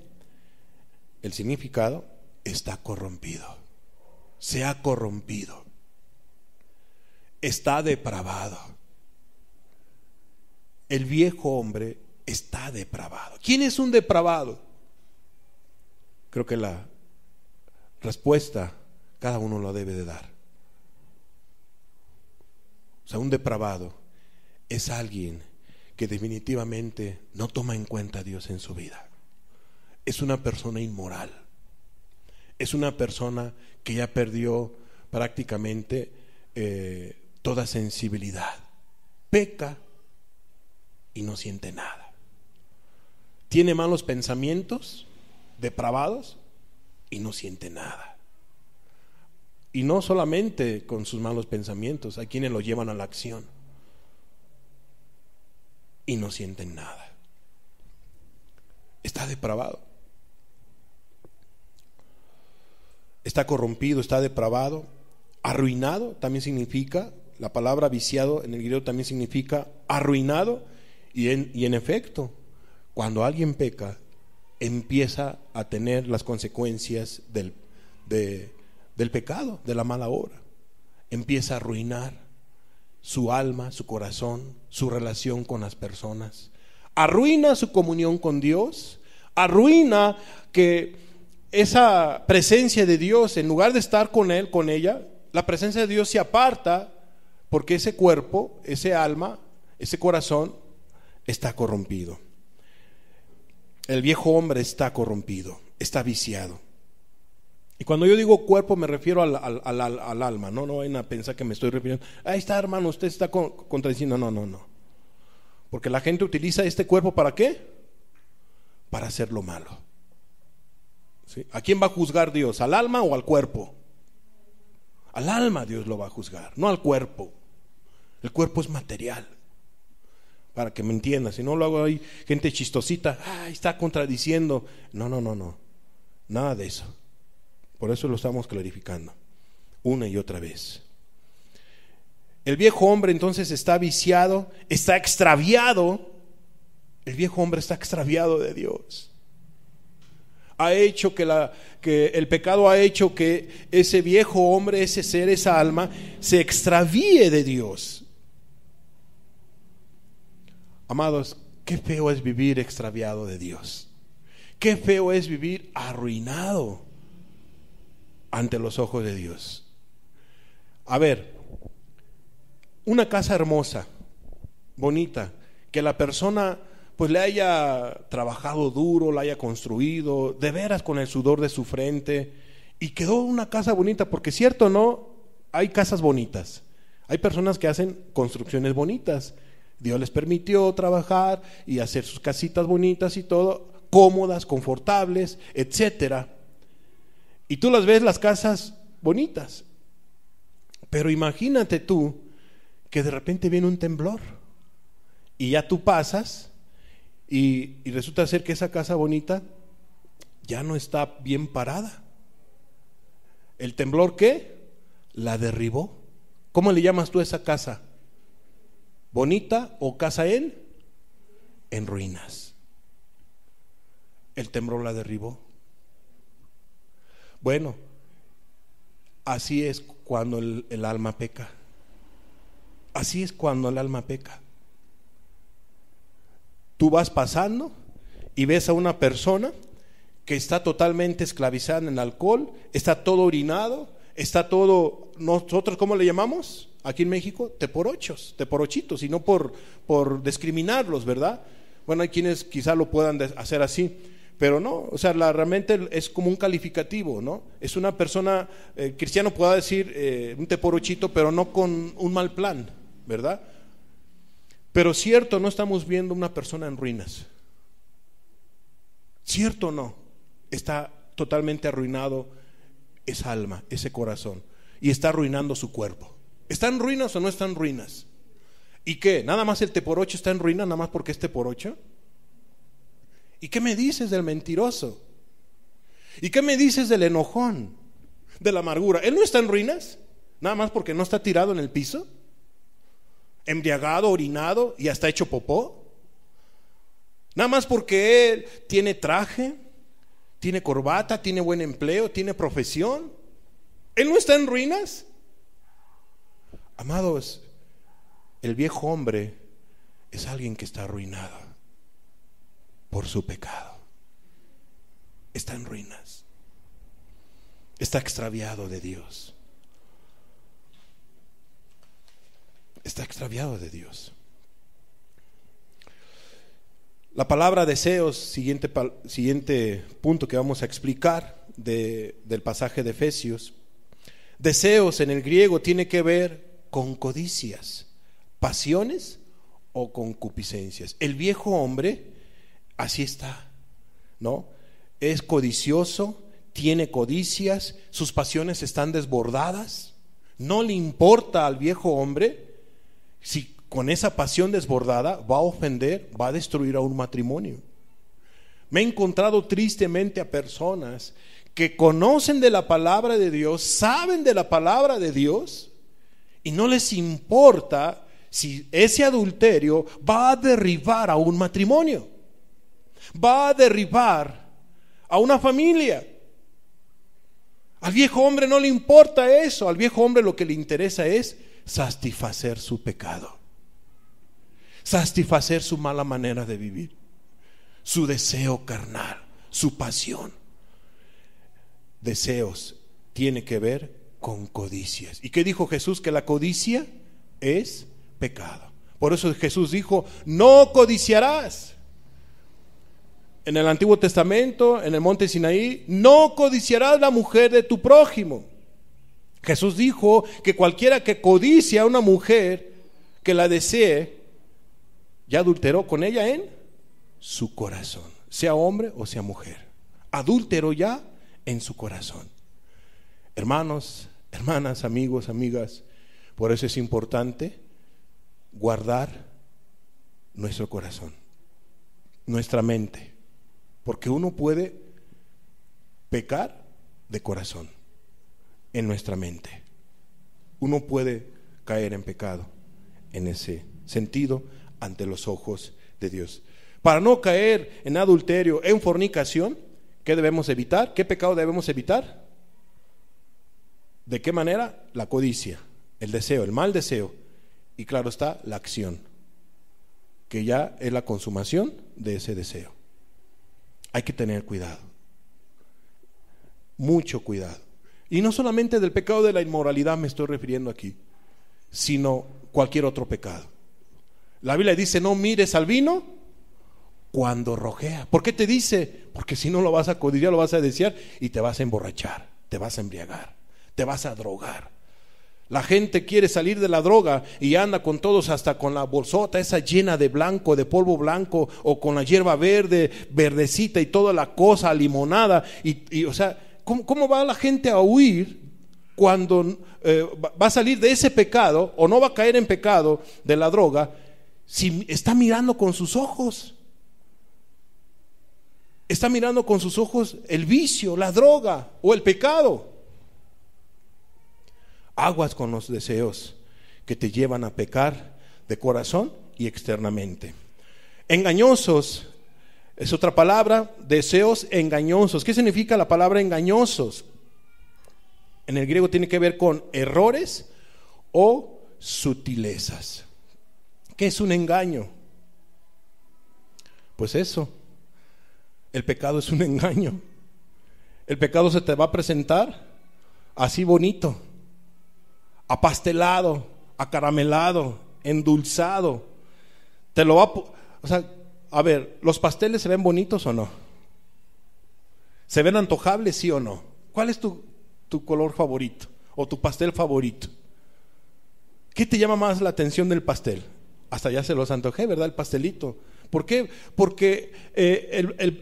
el significado, está corrompido. Se ha corrompido. Está depravado. El viejo hombre está depravado. ¿Quién es un depravado? Creo que la respuesta cada uno lo debe de dar. O sea, un depravado es alguien que definitivamente no toma en cuenta a Dios en su vida. Es una persona inmoral. Es una persona que ya perdió prácticamente toda sensibilidad. Peca y no siente nada. Tiene malos pensamientos, depravados, y no siente nada. Y no solamente con sus malos pensamientos, hay quienes lo llevan a la acción y no sienten nada. Está depravado. Está corrompido, está depravado. Arruinado también significa, la palabra viciado en el griego también significa arruinado. Y en efecto, cuando alguien peca, empieza a tener las consecuencias del pecado, de la mala obra. Empieza a arruinar su alma, su corazón, su relación con las personas. Arruina su comunión con Dios. Arruina que esa presencia de Dios, en lugar de estar con él, con ella, la presencia de Dios se aparta porque ese cuerpo, ese alma, ese corazón está corrompido. El viejo hombre está corrompido, está viciado. Y cuando yo digo cuerpo me refiero al alma, no vayan a pensar que me estoy refiriendo. Ahí está, hermano, usted está contradiciendo. No. Porque la gente utiliza este cuerpo ¿para qué? Para hacer lo malo. ¿Sí? ¿A quién va a juzgar Dios? ¿Al alma o al cuerpo? Al alma Dios lo va a juzgar, no al cuerpo. El cuerpo es material. Para que me entiendas, si no lo hago ahí, gente chistosita, está contradiciendo. No. Nada de eso. Por eso lo estamos clarificando una y otra vez. El viejo hombre entonces está viciado, está extraviado. El viejo hombre está extraviado de Dios. Ha hecho que el pecado ha hecho que ese viejo hombre, ese ser, esa alma, se extravíe de Dios. Amados, qué feo es vivir extraviado de Dios. Qué feo es vivir arruinado ante los ojos de Dios. A ver, una casa hermosa, bonita, que la persona pues le haya trabajado duro, la haya construido, de veras con el sudor de su frente, y quedó una casa bonita, porque cierto o no, hay casas bonitas, hay personas que hacen construcciones bonitas. Dios les permitió trabajar y hacer sus casitas bonitas y todo, cómodas, confortables, etcétera. Y tú las ves, las casas bonitas. Pero imagínate tú que de repente viene un temblor y ya tú pasas y resulta ser que esa casa bonita ya no está bien parada. ¿El temblor qué? La derribó. ¿Cómo le llamas tú a esa casa? ¿Bonita o casa en ruinas? El temblor la derribó. Bueno, así es cuando el alma peca. Así es cuando el alma peca. Tú vas pasando y ves a una persona que está totalmente esclavizada en el alcohol, está todo orinado, está todo, nosotros ¿cómo le llamamos? Aquí en México, teporochitos, y no por discriminarlos, ¿verdad? Bueno, hay quienes quizá lo puedan hacer así, pero no, o sea, realmente es como un calificativo, ¿no? Es una persona, cristiano pueda decir un teporochito, pero no con un mal plan, ¿verdad? Pero cierto, no estamos viendo una persona en ruinas. Cierto o no, está totalmente arruinado esa alma, ese corazón, y está arruinando su cuerpo. ¿Está en ruinas o no está en ruinas? ¿Y qué? ¿Nada más el teporocho está en ruina nada más porque es teporocho? ¿Y qué me dices del mentiroso? ¿Y qué me dices del enojón? De la amargura. ¿Él no está en ruinas? Nada más porque no está tirado en el piso, embriagado, orinado y hasta hecho popó. Nada más porque él tiene traje, tiene corbata, tiene buen empleo, tiene profesión. ¿Él no está en ruinas? Amados, el viejo hombre es alguien que está arruinado por su pecado. Está en ruinas. Está extraviado de Dios. Está extraviado de Dios. La palabra deseos, siguiente punto que vamos a explicar del pasaje de Efesios. Deseos en el griego tiene que ver con codicias, pasiones o concupiscencias. El viejo hombre así está, ¿no? Es codicioso, tiene codicias, sus pasiones están desbordadas. No le importa al viejo hombre si con esa pasión desbordada va a ofender, va a destruir a un matrimonio. Me he encontrado tristemente a personas que conocen de la palabra de Dios, saben de la palabra de Dios, y no les importa si ese adulterio va a derribar a un matrimonio, va a derribar a una familia. Al viejo hombre no le importa eso. Al viejo hombre lo que le interesa es satisfacer su pecado, satisfacer su mala manera de vivir, su deseo carnal, su pasión. Deseos tiene que ver con codicias. ¿Y qué dijo Jesús? Que la codicia es pecado. Por eso Jesús dijo: no codiciarás. En el Antiguo Testamento, en el monte Sinaí, no codiciarás la mujer de tu prójimo. Jesús dijo que cualquiera que codicia a una mujer, que la desee, ya adulteró con ella en su corazón, sea hombre o sea mujer. Adúltero ya en su corazón. Hermanos, hermanas, amigos, amigas, por eso es importante guardar nuestro corazón, nuestra mente, porque uno puede pecar de corazón en nuestra mente. Uno puede caer en pecado en ese sentido ante los ojos de Dios. Para no caer en adulterio, en fornicación, ¿qué debemos evitar? ¿Qué pecado debemos evitar? ¿De qué manera? La codicia, el deseo, el mal deseo, y claro está, la acción, que ya es la consumación de ese deseo. Hay que tener cuidado, mucho cuidado. Y no solamente del pecado de la inmoralidad me estoy refiriendo aquí, sino cualquier otro pecado. La Biblia dice: no mires al vino cuando rojea. ¿Por qué te dice? Porque si no lo vas a codiciar, lo vas a desear y te vas a emborrachar, te vas a embriagar, te vas a drogar. La gente quiere salir de la droga y anda con todos, hasta con la bolsota esa llena de blanco, de polvo blanco, o con la hierba verde, verdecita y toda la cosa limonada. Y o sea, ¿cómo va la gente a huir cuando va a salir de ese pecado, o no va a caer en pecado de la droga, si está mirando con sus ojos? Está mirando con sus ojos el vicio, la droga o el pecado. Aguas con los deseos que te llevan a pecar de corazón y externamente. Engañosos es otra palabra, deseos engañosos. ¿Qué significa la palabra engañosos? En el griego tiene que ver con errores o sutilezas. ¿Qué es un engaño? Pues eso, el pecado es un engaño. El pecado se te va a presentar así bonito, apastelado, acaramelado, endulzado. Te lo va o sea, a ver, ¿los pasteles se ven bonitos o no? ¿Se ven antojables, sí o no? ¿Cuál es tu color favorito o tu pastel favorito? ¿Qué te llama más la atención del pastel? Hasta ya se los antojé, ¿verdad? El pastelito. ¿Por qué? Porque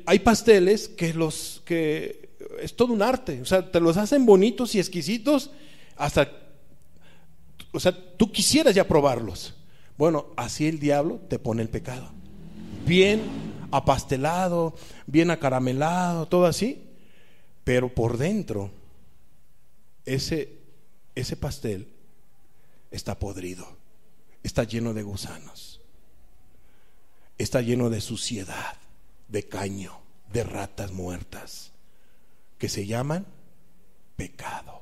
hay pasteles que es todo un arte. O sea, te los hacen bonitos y exquisitos hasta, o sea, tú quisieras ya probarlos. Bueno, así el diablo te pone el pecado. Bien apastelado, bien acaramelado, todo así. Pero por dentro, ese pastel está podrido, está lleno de gusanos, está lleno de suciedad, de caño, de ratas muertas, que se llaman pecado.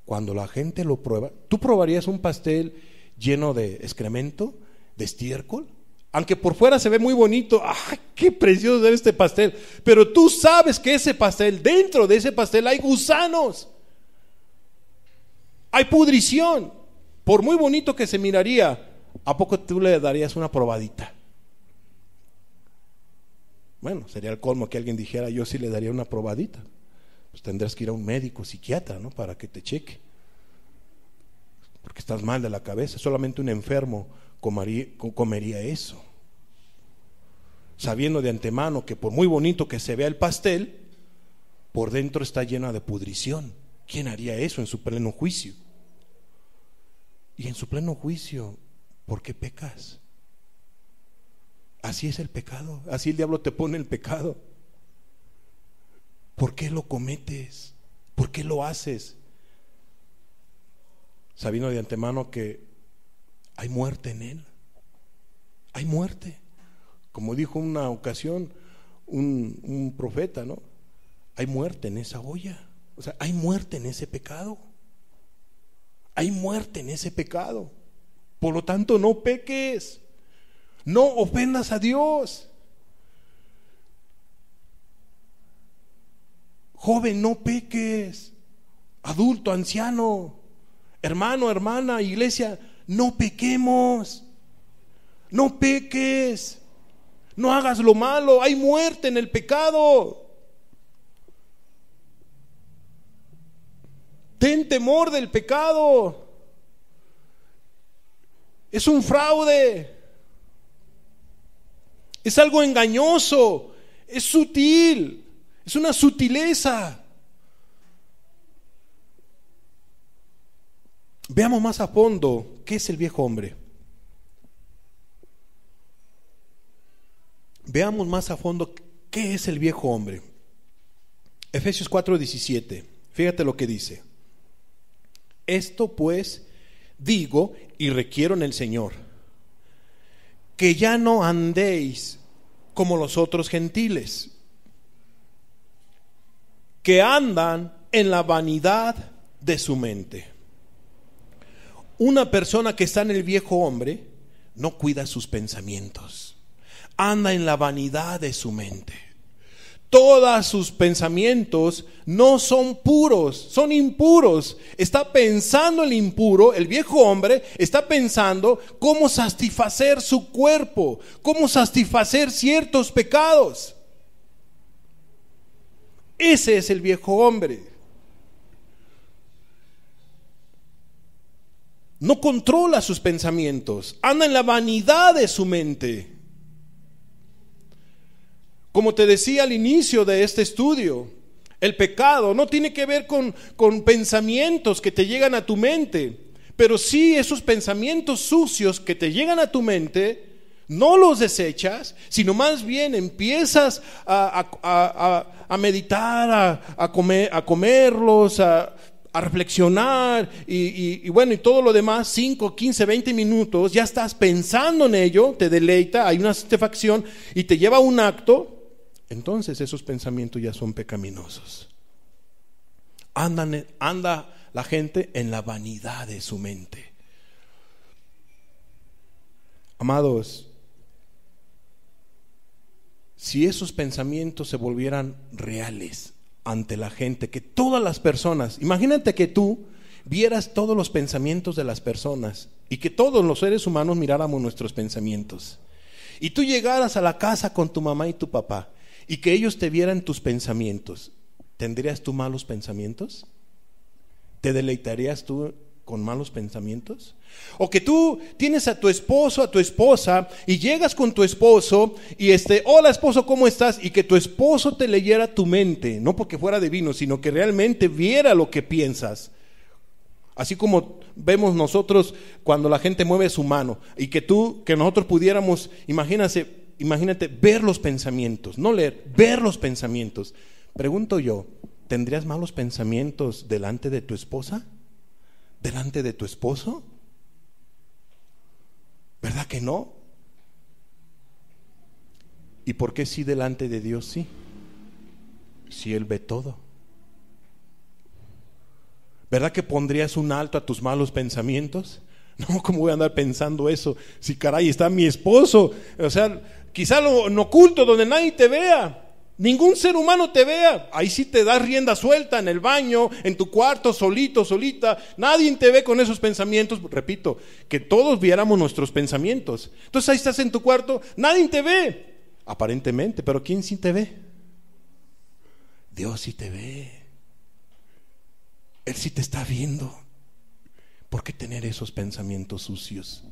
Cuando la gente lo prueba, ¿tú probarías un pastel lleno de excremento, de estiércol? Aunque por fuera se ve muy bonito, ¡ay, qué precioso es este pastel! Pero tú sabes que ese pastel, dentro de ese pastel hay gusanos, hay pudrición. Por muy bonito que se miraría, ¿a poco tú le darías una probadita? Bueno, sería el colmo que alguien dijera: yo sí le daría una probadita. Pues tendrás que ir a un médico, psiquiatra, ¿no? Para que te cheque, porque estás mal de la cabeza. Solamente un enfermo comería eso, sabiendo de antemano que por muy bonito que se vea el pastel, por dentro está lleno de pudrición. ¿Quién haría eso en su pleno juicio? Y en su pleno juicio, ¿por qué pecas? Así es el pecado, así el diablo te pone el pecado. ¿Por qué lo cometes? ¿Por qué lo haces? Sabiendo de antemano que hay muerte en él. Hay muerte. Como dijo una ocasión un profeta, ¿no? Hay muerte en esa olla. O sea, hay muerte en ese pecado. Hay muerte en ese pecado. Por lo tanto, no peques. No ofendas a Dios. Joven, no peques. Adulto, anciano, hermano, hermana, iglesia, no pequemos. No peques. No hagas lo malo. Hay muerte en el pecado. Ten temor del pecado. Es un fraude. Es algo engañoso. Es sutil. Es una sutileza. Veamos más a fondo qué es el viejo hombre. veamos más a fondo qué es el viejo hombre. Efesios 4:17, fíjate lo que dice: esto pues digo y requiero en el Señor, que ya no andéis como los otros gentiles, que andan en la vanidad de su mente. Una persona que está en el viejo hombre no cuida sus pensamientos, anda en la vanidad de su mente. Todos sus pensamientos no son puros, son impuros. Está pensando el impuro, el viejo hombre está pensando cómo satisfacer su cuerpo, cómo satisfacer ciertos pecados. Ese es el viejo hombre. No controla sus pensamientos, anda en la vanidad de su mente. Como te decía al inicio de este estudio, el pecado no tiene que ver con pensamientos que te llegan a tu mente, pero sí esos pensamientos sucios que te llegan a tu mente, no los desechas, sino más bien empiezas a meditar, a comerlos, a reflexionar y bueno, y todo lo demás, 5, 15, 20 minutos, ya estás pensando en ello, te deleita, hay una satisfacción y te lleva a un acto. Entonces esos pensamientos ya son pecaminosos. Anda la gente en la vanidad de su mente. Amados, si esos pensamientos se volvieran reales ante la gente, que todas las personas, imagínate que tú vieras todos los pensamientos de las personas y que todos los seres humanos miráramos nuestros pensamientos, y tú llegaras a la casa con tu mamá y tu papá y que ellos te vieran tus pensamientos, ¿tendrías tú malos pensamientos? ¿Te deleitarías tú con malos pensamientos? O que tú tienes a tu esposo, a tu esposa, y llegas con tu esposo y hola esposo, ¿cómo estás? Y que tu esposo te leyera tu mente, no porque fuera divino, sino que realmente viera lo que piensas. Así como vemos nosotros cuando la gente mueve su mano, y que nosotros pudiéramos, imagínate ver los pensamientos, no leer, ver los pensamientos. Pregunto yo, ¿tendrías malos pensamientos delante de tu esposa? ¿Delante de tu esposo? ¿Verdad que no? ¿Y por qué sí delante de Dios sí? Si Él ve todo. ¿Verdad que pondrías un alto a tus malos pensamientos? No, ¿cómo voy a andar pensando eso? Si caray, está mi esposo. O sea, quizá en oculto, donde nadie te vea, ningún ser humano te vea. Ahí sí te das rienda suelta, en el baño, en tu cuarto, solito, solita. Nadie te ve con esos pensamientos. Repito, que todos viéramos nuestros pensamientos. Entonces ahí estás en tu cuarto, nadie te ve, aparentemente, pero ¿quién sí te ve? Dios sí te ve. Él sí te está viendo. ¿Por qué tener esos pensamientos sucios?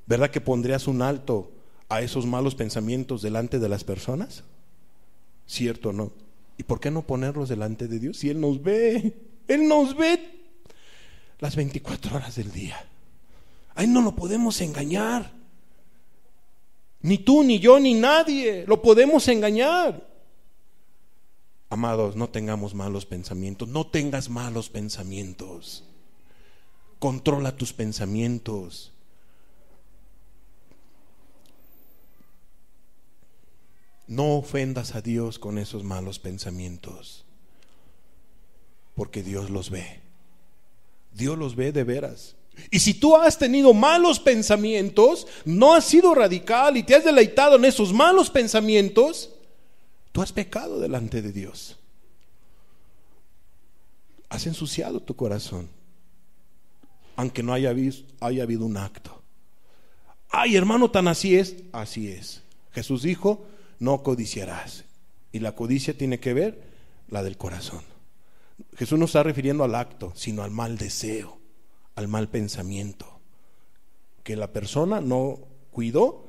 ¿Verdad que pondrías un alto a esos malos pensamientos delante de las personas? ¿Cierto o no? ¿Y por qué no ponerlos delante de Dios? Si Él nos ve las 24 horas del día. Ahí no lo podemos engañar. Ni tú, ni yo, ni nadie lo podemos engañar. Amados, no tengamos malos pensamientos, no tengas malos pensamientos. Controla tus pensamientos. No ofendas a Dios con esos malos pensamientos, porque Dios los ve. Dios los ve de veras. Y si tú has tenido malos pensamientos, no has sido radical y te has deleitado en esos malos pensamientos, tú has pecado delante de Dios. Has ensuciado tu corazón, aunque no haya habido un acto. Ay, hermano, tan así es. Así es. Jesús dijo, no codiciarás. Y la codicia tiene que ver la del corazón. Jesús no está refiriendo al acto, sino al mal deseo, al mal pensamiento, que la persona no cuidó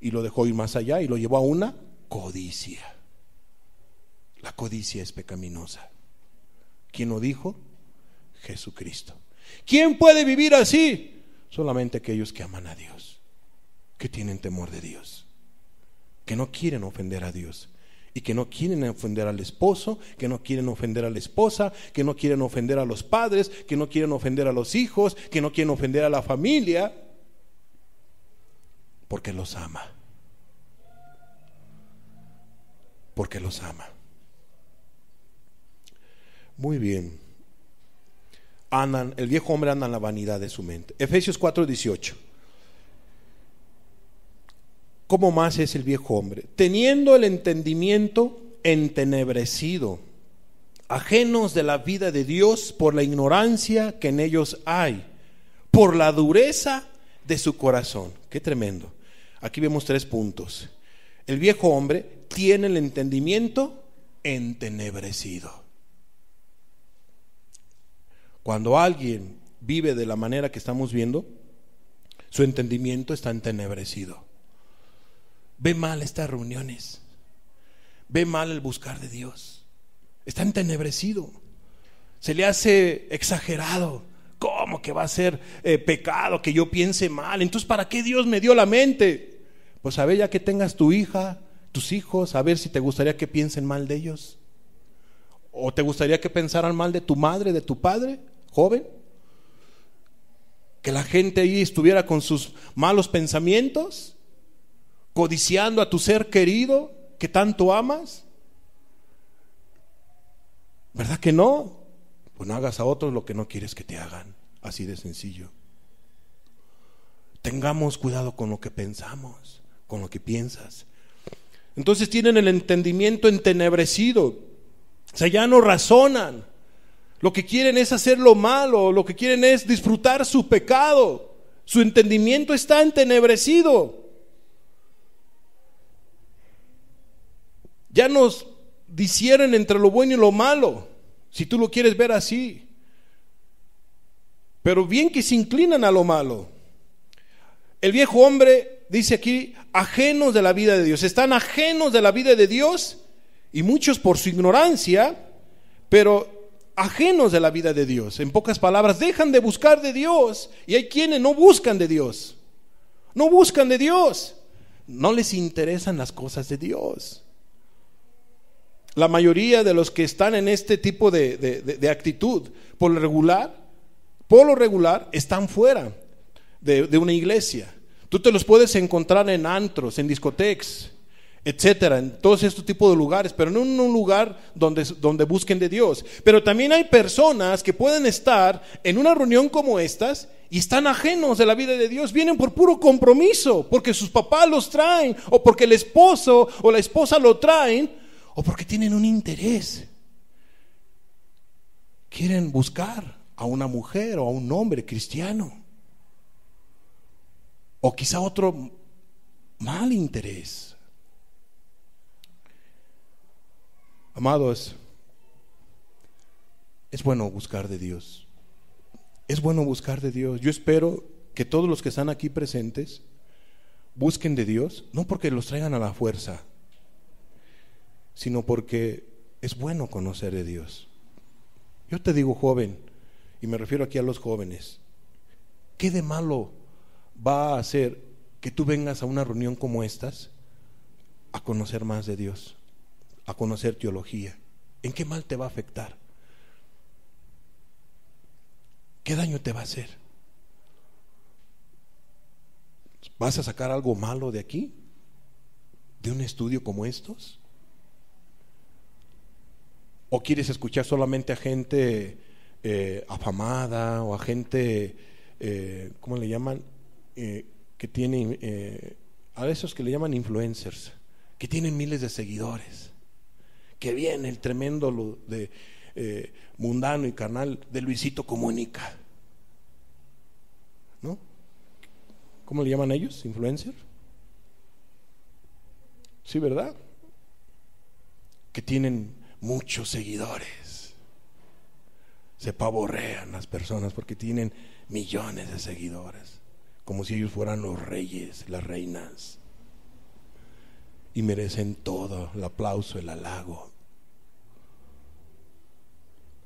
y lo dejó ir más allá y lo llevó a una codicia. La codicia es pecaminosa. ¿Quién lo dijo? Jesucristo. ¿Quién puede vivir así? Solamente aquellos que aman a Dios, que tienen temor de Dios. que no quieren ofender a Dios y que no quieren ofender al esposo, que no quieren ofender a la esposa, que no quieren ofender a los padres, que no quieren ofender a los hijos, que no quieren ofender a la familia, porque los ama. Porque los ama. Muy bien. El viejo hombre anda en la vanidad de su mente. Efesios 4:18. ¿Cómo más es el viejo hombre? Teniendo el entendimiento entenebrecido, ajenos de la vida de Dios por la ignorancia que en ellos hay, por la dureza de su corazón. Qué tremendo. Aquí vemos 3 puntos. El viejo hombre tiene el entendimiento entenebrecido. Cuando alguien vive de la manera que estamos viendo, su entendimiento está entenebrecido. Ve mal estas reuniones, ve mal el buscar de Dios, está entenebrecido, se le hace exagerado. ¿Cómo que va a ser pecado que yo piense mal? Entonces, ¿para qué Dios me dio la mente? Pues a ver, ya que tengas tu hija, tus hijos, a ver si te gustaría que piensen mal de ellos. ¿O te gustaría que pensaran mal de tu madre, de tu padre, joven? Que la gente ahí estuviera con sus malos pensamientos, codiciando a tu ser querido que tanto amas. ¿Verdad que no? Pues no hagas a otros lo que no quieres que te hagan. Así de sencillo. Tengamos cuidado con lo que pensamos, con lo que piensas. Entonces tienen el entendimiento entenebrecido. O sea, ya no razonan. Lo que quieren es hacer lo malo, lo que quieren es disfrutar su pecado. Su entendimiento está entenebrecido. Ya nos disciernen entre lo bueno y lo malo, si tú lo quieres ver así. Pero bien que se inclinan a lo malo. El viejo hombre, dice aquí, ajenos de la vida de Dios. Están ajenos de la vida de Dios, y muchos por su ignorancia, pero ajenos de la vida de Dios. En pocas palabras, dejan de buscar de Dios. Y hay quienes no buscan de Dios. No buscan de Dios. No les interesan las cosas de Dios. La mayoría de los que están en este tipo de actitud, por lo regular, están fuera de una iglesia. Tú te los puedes encontrar en antros, en discotecas, etcétera, en todos estos tipos de lugares, pero no en un lugar donde busquen de Dios. Pero también hay personas que pueden estar en una reunión como estas y están ajenos de la vida de Dios. Vienen por puro compromiso, porque sus papás los traen, o porque el esposo o la esposa lo traen, o porque tienen un interés. Quieren buscar a una mujer o a un hombre cristiano, o quizá otro mal interés. Amados, es bueno buscar de Dios. Es bueno buscar de Dios. Yo espero que todos los que están aquí presentes busquen de Dios, no porque los traigan a la fuerza, sino porque es bueno conocer de Dios. Yo te digo, joven, y me refiero aquí a los jóvenes, ¿qué de malo va a hacer que tú vengas a una reunión como estas a conocer más de Dios, a conocer teología? ¿En qué mal te va a afectar? ¿Qué daño te va a hacer? ¿Vas a sacar algo malo de aquí? ¿De un estudio como estos? ¿O quieres escuchar solamente a gente afamada, o a gente, ¿cómo le llaman? Que tienen, a esos que le llaman influencers, que tienen miles de seguidores, que viene el tremendo mundano y carnal de Luisito Comunica, ¿no? ¿Cómo le llaman ellos? ¿Influencer? Sí, ¿verdad? Que tienen muchos seguidores. Se pavorrean las personas porque tienen millones de seguidores, como si ellos fueran los reyes, las reinas, y merecen todo el aplauso, el halago.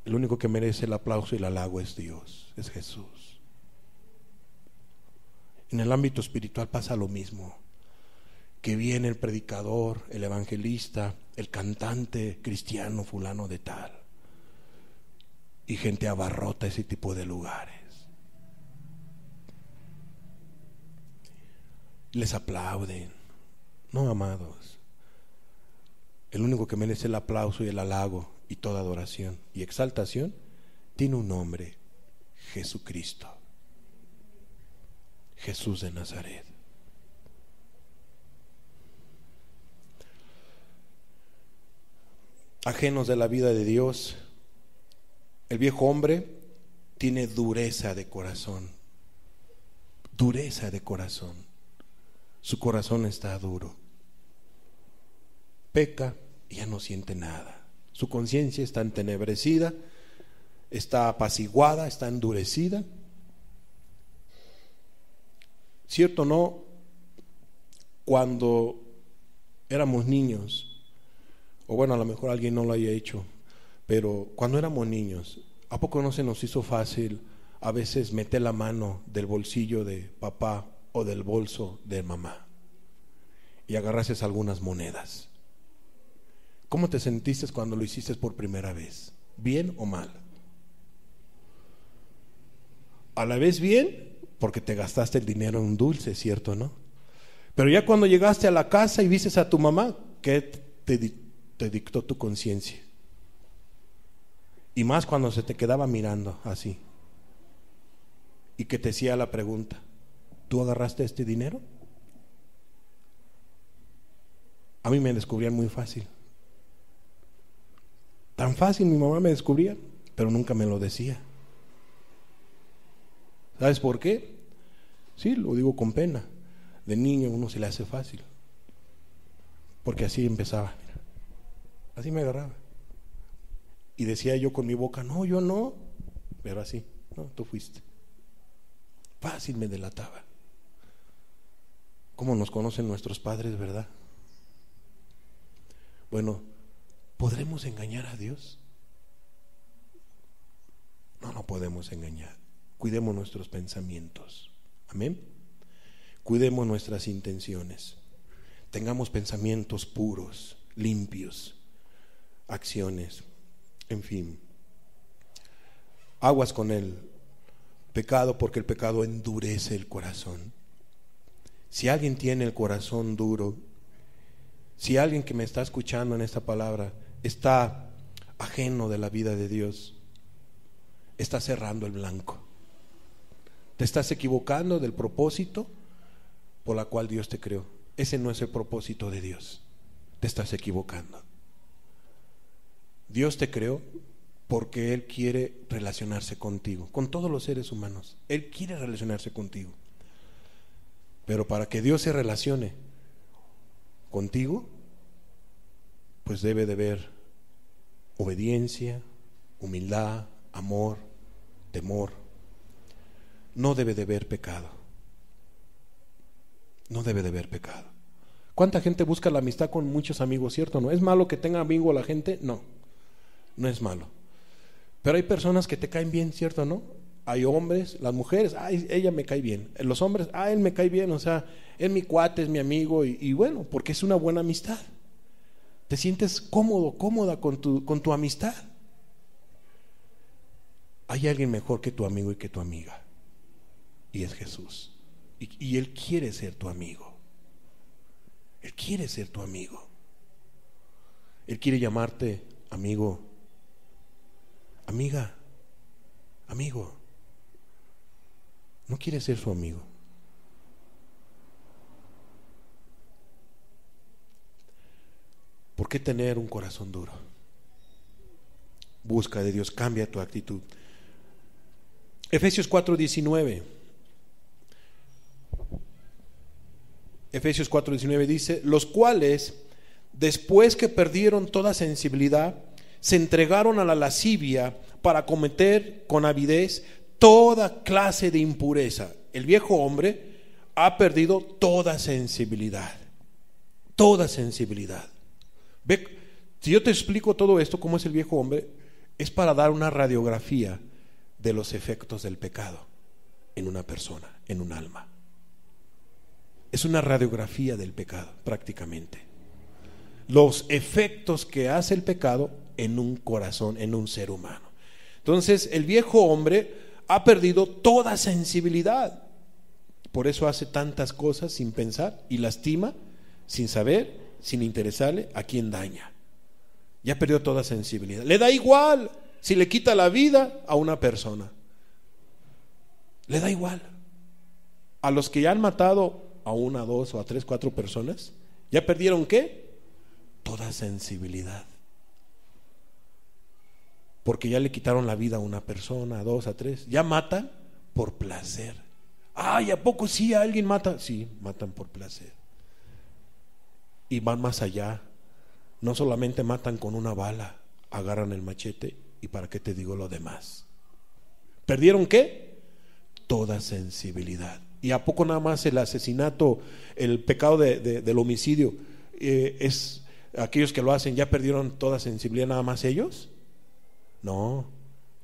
El único que merece el aplauso y el halago es Dios, es Jesús. En el ámbito espiritual pasa lo mismo. que viene el predicador, el evangelista, el cantante cristiano fulano de tal, y gente abarrota ese tipo de lugares. Les aplauden. No, amados, el único que merece el aplauso y el halago y toda adoración y exaltación tiene un nombre: Jesucristo, Jesús de Nazaret. Ajenos de la vida de Dios, el viejo hombre tiene dureza de corazón. Dureza de corazón. Su corazón está duro. Peca y ya no siente nada. Su conciencia está entenebrecida, está apaciguada, está endurecida. ¿Cierto o no? Cuando éramos niños, o bueno, a lo mejor alguien no lo haya hecho, pero cuando éramos niños, ¿a poco no se nos hizo fácil a veces meter la mano del bolsillo de papá o del bolso de mamá y agarrases algunas monedas? ¿Cómo te sentiste cuando lo hiciste por primera vez? ¿Bien o mal? A la vez bien, porque te gastaste el dinero en un dulce, ¿cierto, no? Pero ya cuando llegaste a la casa y viste a tu mamá, ¿qué te dictó tu conciencia? Y más cuando se te quedaba mirando así y que te hacía la pregunta: ¿tú agarraste este dinero? A mí me descubrían muy fácil. Tan fácil mi mamá me descubría, pero nunca me lo decía. ¿Sabes por qué? Sí, lo digo con pena. De niño uno se le hace fácil, porque así empezaba, así me agarraba y decía yo con mi boca: no, yo no, pero así: no, tú fuiste. Fácil me delataba. ¿Cómo nos conocen nuestros padres, verdad? Bueno, ¿podremos engañar a Dios? No, no podemos engañar. Cuidemos nuestros pensamientos. Amén. Cuidemos nuestras intenciones. Tengamos pensamientos puros, limpios, acciones, en fin. Aguas con el pecado, porque el pecado endurece el corazón. Si alguien tiene el corazón duro, si alguien que me está escuchando en esta palabra está ajeno de la vida de Dios, está cerrando el blanco. Te estás equivocando del propósito por la cual Dios te creó. Ese no es el propósito de Dios. Te estás equivocando. Dios te creó porque Él quiere relacionarse contigo, con todos los seres humanos. Él quiere relacionarse contigo. Pero para que Dios se relacione contigo, pues debe de haber obediencia, humildad, amor, temor. No debe de haber pecado. No debe de haber pecado. ¿Cuánta gente busca la amistad con muchos amigos, cierto? ¿No es malo que tenga amigo la gente? No, no es malo. Pero hay personas que te caen bien, ¿cierto? ¿No? Hay hombres, las mujeres: ay, ella me cae bien. Los hombres: él me cae bien, o sea, es mi cuate, es mi amigo, y bueno, porque es una buena amistad. Te sientes cómodo, cómoda con tu amistad. Hay alguien mejor que tu amigo y que tu amiga, y es Jesús. Y Él quiere ser tu amigo. Él quiere ser tu amigo. Él quiere llamarte amigo, amiga, amigo. No quiere ser su amigo. ¿Por qué tener un corazón duro? Busca de Dios, cambia tu actitud. Efesios 4:19. Efesios 4:19 dice: los cuales, después que perdieron toda sensibilidad, se entregaron a la lascivia para cometer con avidez toda clase de impureza. El viejo hombre ha perdido toda sensibilidad. Toda sensibilidad. Ve, si yo te explico todo esto, cómo es el viejo hombre, es para dar una radiografía de los efectos del pecado en una persona, en un alma. es una radiografía del pecado, prácticamente. Los efectos que hace el pecado en un corazón, en un ser humano. Entonces, el viejo hombre ha perdido toda sensibilidad. Por eso hace tantas cosas sin pensar y lastima, sin saber, sin interesarle a quien daña. Ya perdió toda sensibilidad. Le da igual si le quita la vida a una persona. Le da igual. A los que ya han matado a una, dos o a tres, cuatro personas, ¿ya perdieron qué? Toda sensibilidad. Porque ya le quitaron la vida a una persona, a dos, a tres. Ya matan por placer. Ay, ¿a poco sí alguien mata? Sí, matan por placer. Y van más allá. No solamente matan con una bala, agarran el machete y para qué te digo lo demás. ¿Perdieron qué? Toda sensibilidad. ¿Y a poco nada más el asesinato, el pecado del homicidio, es aquellos que lo hacen ya perdieron toda sensibilidad nada más ellos? No,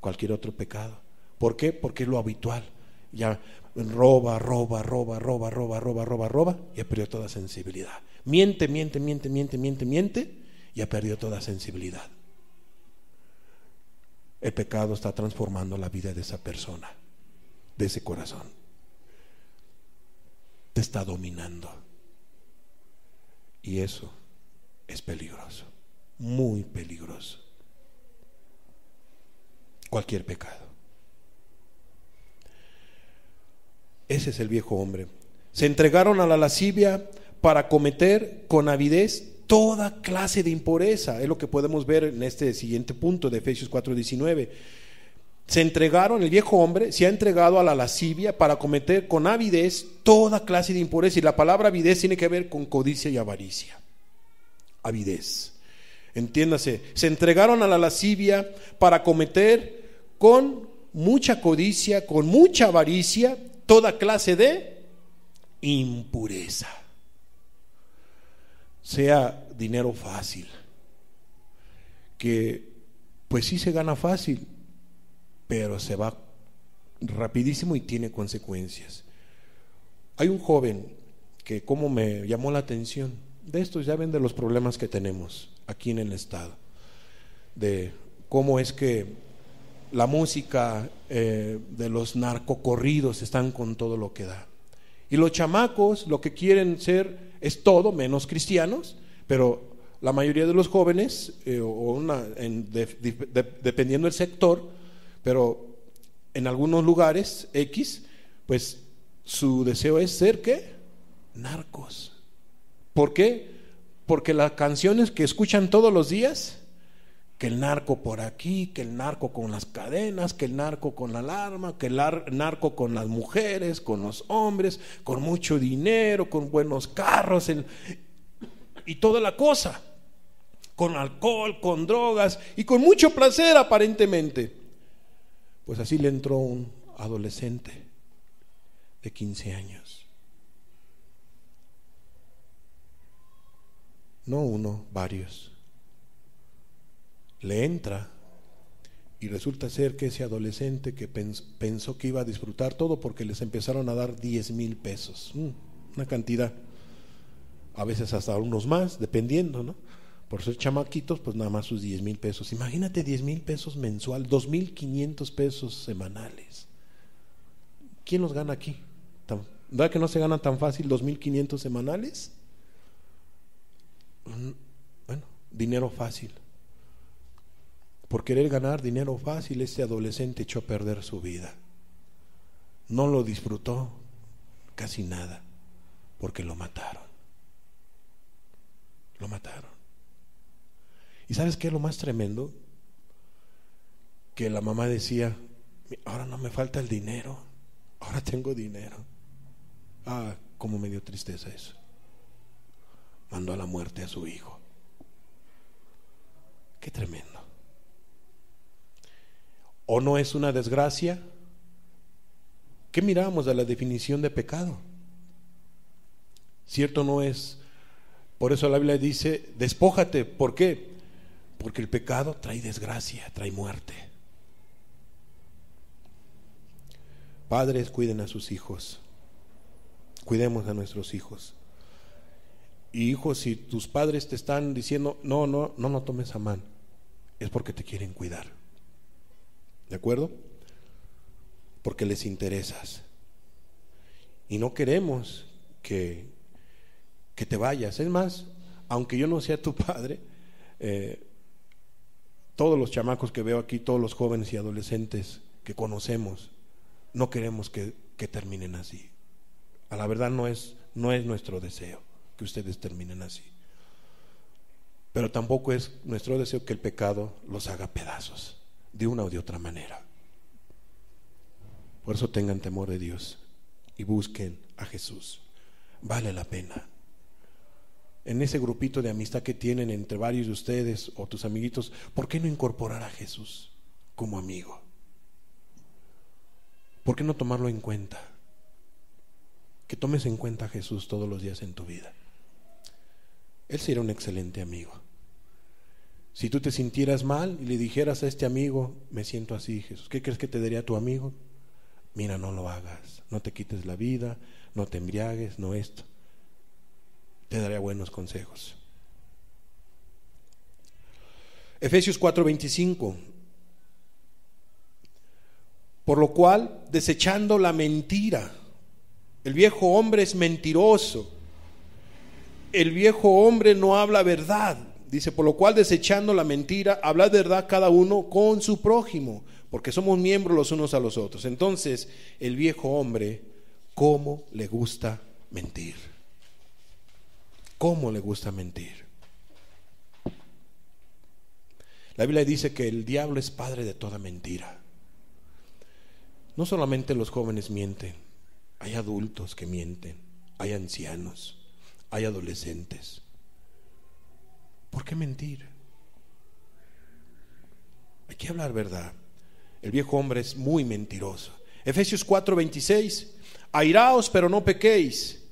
cualquier otro pecado. ¿Por qué? Porque es lo habitual. Ya roba, ya perdió toda sensibilidad. Miente, ya perdió toda sensibilidad. El pecado está transformando la vida de esa persona, de ese corazón. Te está dominando. Y eso es peligroso, muy peligroso. Cualquier pecado. Ese es el viejo hombre. Se entregaron a la lascivia para cometer con avidez toda clase de impureza. Es lo que podemos ver en este siguiente punto de Efesios 4:19. Se entregaron, el viejo hombre se ha entregado a la lascivia para cometer con avidez toda clase de impureza. Y la palabra avidez tiene que ver con codicia y avaricia. Avidez. Entiéndase, se entregaron a la lascivia para cometer con mucha codicia, con mucha avaricia, toda clase de impureza. Sea dinero fácil, que pues sí se gana fácil, pero se va rapidísimo y tiene consecuencias. Hay un joven que como me llamó la atención, de estos ya ven de los problemas que tenemos aquí en el estado, de cómo es que la música de los narcocorridos están con todo lo que da. Y los chamacos lo que quieren ser es todo menos cristianos, pero la mayoría de los jóvenes, dependiendo del sector, pero en algunos lugares X, pues su deseo es ser ¿qué? Narcos. ¿Por qué? Porque las canciones que escuchan todos los días, que el narco por aquí, que el narco con las cadenas, que el narco con la alarma, que el narco con las mujeres, con los hombres, con mucho dinero, con buenos carros y toda la cosa, con alcohol, con drogas y con mucho placer aparentemente. Pues así le entró un adolescente de 15 años. No uno, varios. Le entra y resulta ser que ese adolescente que pensó que iba a disfrutar todo porque les empezaron a dar 10,000 pesos, una cantidad, a veces hasta unos más, dependiendo, ¿no? Por ser chamaquitos, pues nada más sus 10,000 pesos. Imagínate 10,000 pesos mensual, 2,500 pesos semanales. ¿Quién los gana aquí? ¿Verdad que no se gana tan fácil 2,500 semanales? Bueno, dinero fácil. Por querer ganar dinero fácil, este adolescente echó a perder su vida. No lo disfrutó casi nada, porque lo mataron. Lo mataron. ¿Y sabes qué es lo más tremendo? Que la mamá decía: ahora no me falta el dinero, ahora tengo dinero. Cómo me dio tristeza eso. Mandó a la muerte a su hijo. Qué tremendo. ¿O no es una desgracia? ¿Qué miramos de la definición de pecado? ¿Cierto no es? Por eso la Biblia dice: despójate. ¿Por qué? Porque el pecado trae desgracia, trae muerte. Padres, cuiden a sus hijos. Cuidemos a nuestros hijos. Y hijos, si tus padres te están diciendo no tomes a mal, es porque te quieren cuidar. ¿De acuerdo? Porque les interesas. Y no queremos que te vayas. Es más, aunque yo no sea tu padre, todos los chamacos que veo aquí, todos los jóvenes y adolescentes que conocemos, no queremos que terminen así. A la verdad no es nuestro deseo que ustedes terminen así, pero tampoco es nuestro deseo que el pecado los haga pedazos de una o de otra manera. Por eso tengan temor de Dios y busquen a Jesús. Vale la pena. En ese grupito de amistad que tienen entre varios de ustedes o tus amiguitos, ¿por qué no incorporar a Jesús como amigo? ¿Por qué no tomarlo en cuenta? Que tomes en cuenta a Jesús todos los días en tu vida. Él sería un excelente amigo. Si tú te sintieras mal y le dijeras a este amigo, me siento así, Jesús, ¿qué crees que te daría tu amigo? Mira, no lo hagas, no te quites la vida, no te embriagues, no esto. Te daría buenos consejos. Efesios 4:25. Por lo cual, desechando la mentira, el viejo hombre es mentiroso, el viejo hombre no habla verdad. Dice, por lo cual desechando la mentira, hablad verdad cada uno con su prójimo, porque somos miembros los unos a los otros. Entonces, el viejo hombre, ¿cómo le gusta mentir? ¿Cómo le gusta mentir? La Biblia dice que el diablo es padre de toda mentira. No solamente los jóvenes mienten, hay adultos que mienten, hay ancianos, hay adolescentes. ¿Por qué mentir? Hay que hablar verdad. El viejo hombre es muy mentiroso. Efesios 4:26. Airaos, pero no pequéis.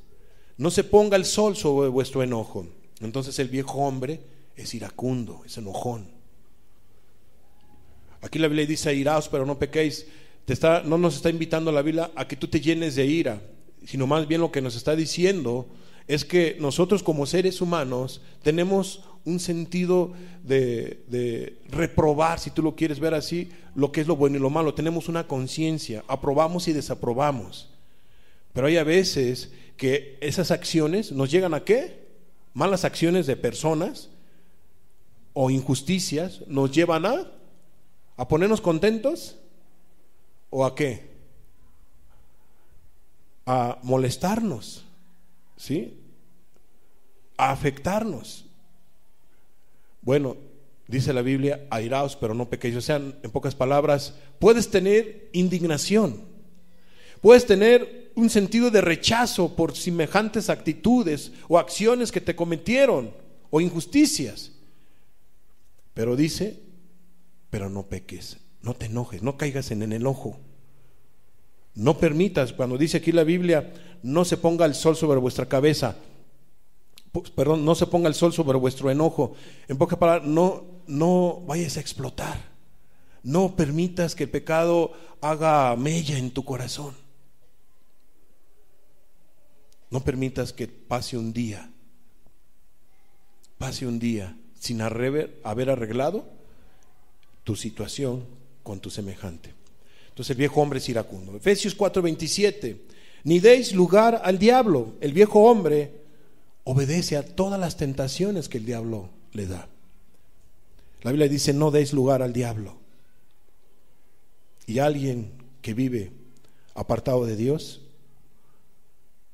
No se ponga el sol sobre vuestro enojo. Entonces el viejo hombre es iracundo, es enojón. Aquí la Biblia dice airaos, pero no pequéis. No nos está invitando la Biblia a que tú te llenes de ira, sino más bien lo que nos está diciendo es que nosotros como seres humanos tenemos un sentido de reprobar, si tú lo quieres ver así, lo que es lo bueno y lo malo. Tenemos una conciencia, aprobamos y desaprobamos. Pero hay a veces que esas acciones nos llegan ¿a qué? Malas acciones de personas o injusticias nos llevan a ponernos contentos o a qué? A molestarnos, ¿sí? A afectarnos. Bueno, dice la Biblia, airaos pero no pequéis. O sea, en pocas palabras, puedes tener indignación, puedes tener un sentido de rechazo por semejantes actitudes o acciones que te cometieron o injusticias, pero dice, pero no peques, no te enojes, no caigas en el enojo. No permitas, cuando dice aquí la Biblia, no se ponga el sol sobre vuestra cabeza, perdón, no se ponga el sol sobre vuestro enojo. En pocas palabras, no vayas a explotar. No permitas que el pecado haga mella en tu corazón. No permitas que pase un día sin haber arreglado tu situación con tu semejante. Entonces el viejo hombre es iracundo. Efesios 4:27. Ni deis lugar al diablo. El viejo hombre obedece a todas las tentaciones que el diablo le da. La Biblia dice, no deis lugar al diablo. Y alguien que vive apartado de Dios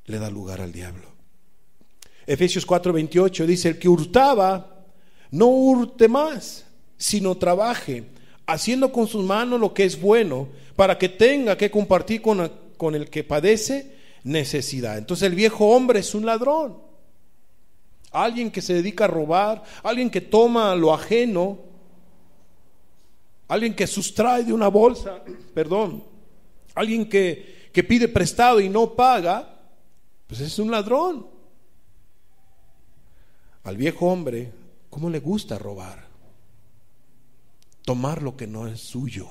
le da lugar al diablo. Efesios 4:28 dice, el que hurtaba, no hurte más, sino trabaje, haciendo con sus manos lo que es bueno, para que tenga que compartir con el que padece necesidad. Entonces el viejo hombre es un ladrón, alguien que se dedica a robar, alguien que toma lo ajeno, alguien que sustrae de una bolsa, alguien que pide prestado y no paga, pues es un ladrón. Al viejo hombre, ¿cómo le gusta robar? Tomar lo que no es suyo.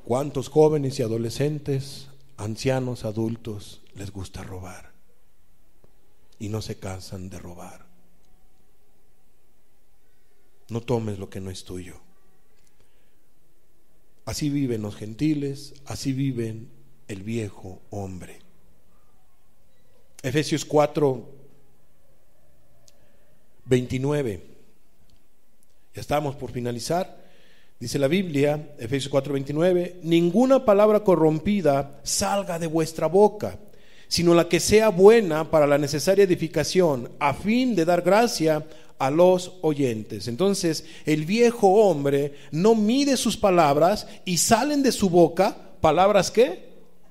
¿Cuántos jóvenes y adolescentes, ancianos, adultos, les gusta robar? Y no se cansan de robar. No tomes lo que no es tuyo. Así viven los gentiles, así viven el viejo hombre. Efesios 4:29. Ya estamos por finalizar. Dice la Biblia, Efesios 4:29, ninguna palabra corrompida salga de vuestra boca, sino la que sea buena para la necesaria edificación, a fin de dar gracia a los oyentes. Entonces, el viejo hombre no mide sus palabras y salen de su boca palabras ¿qué?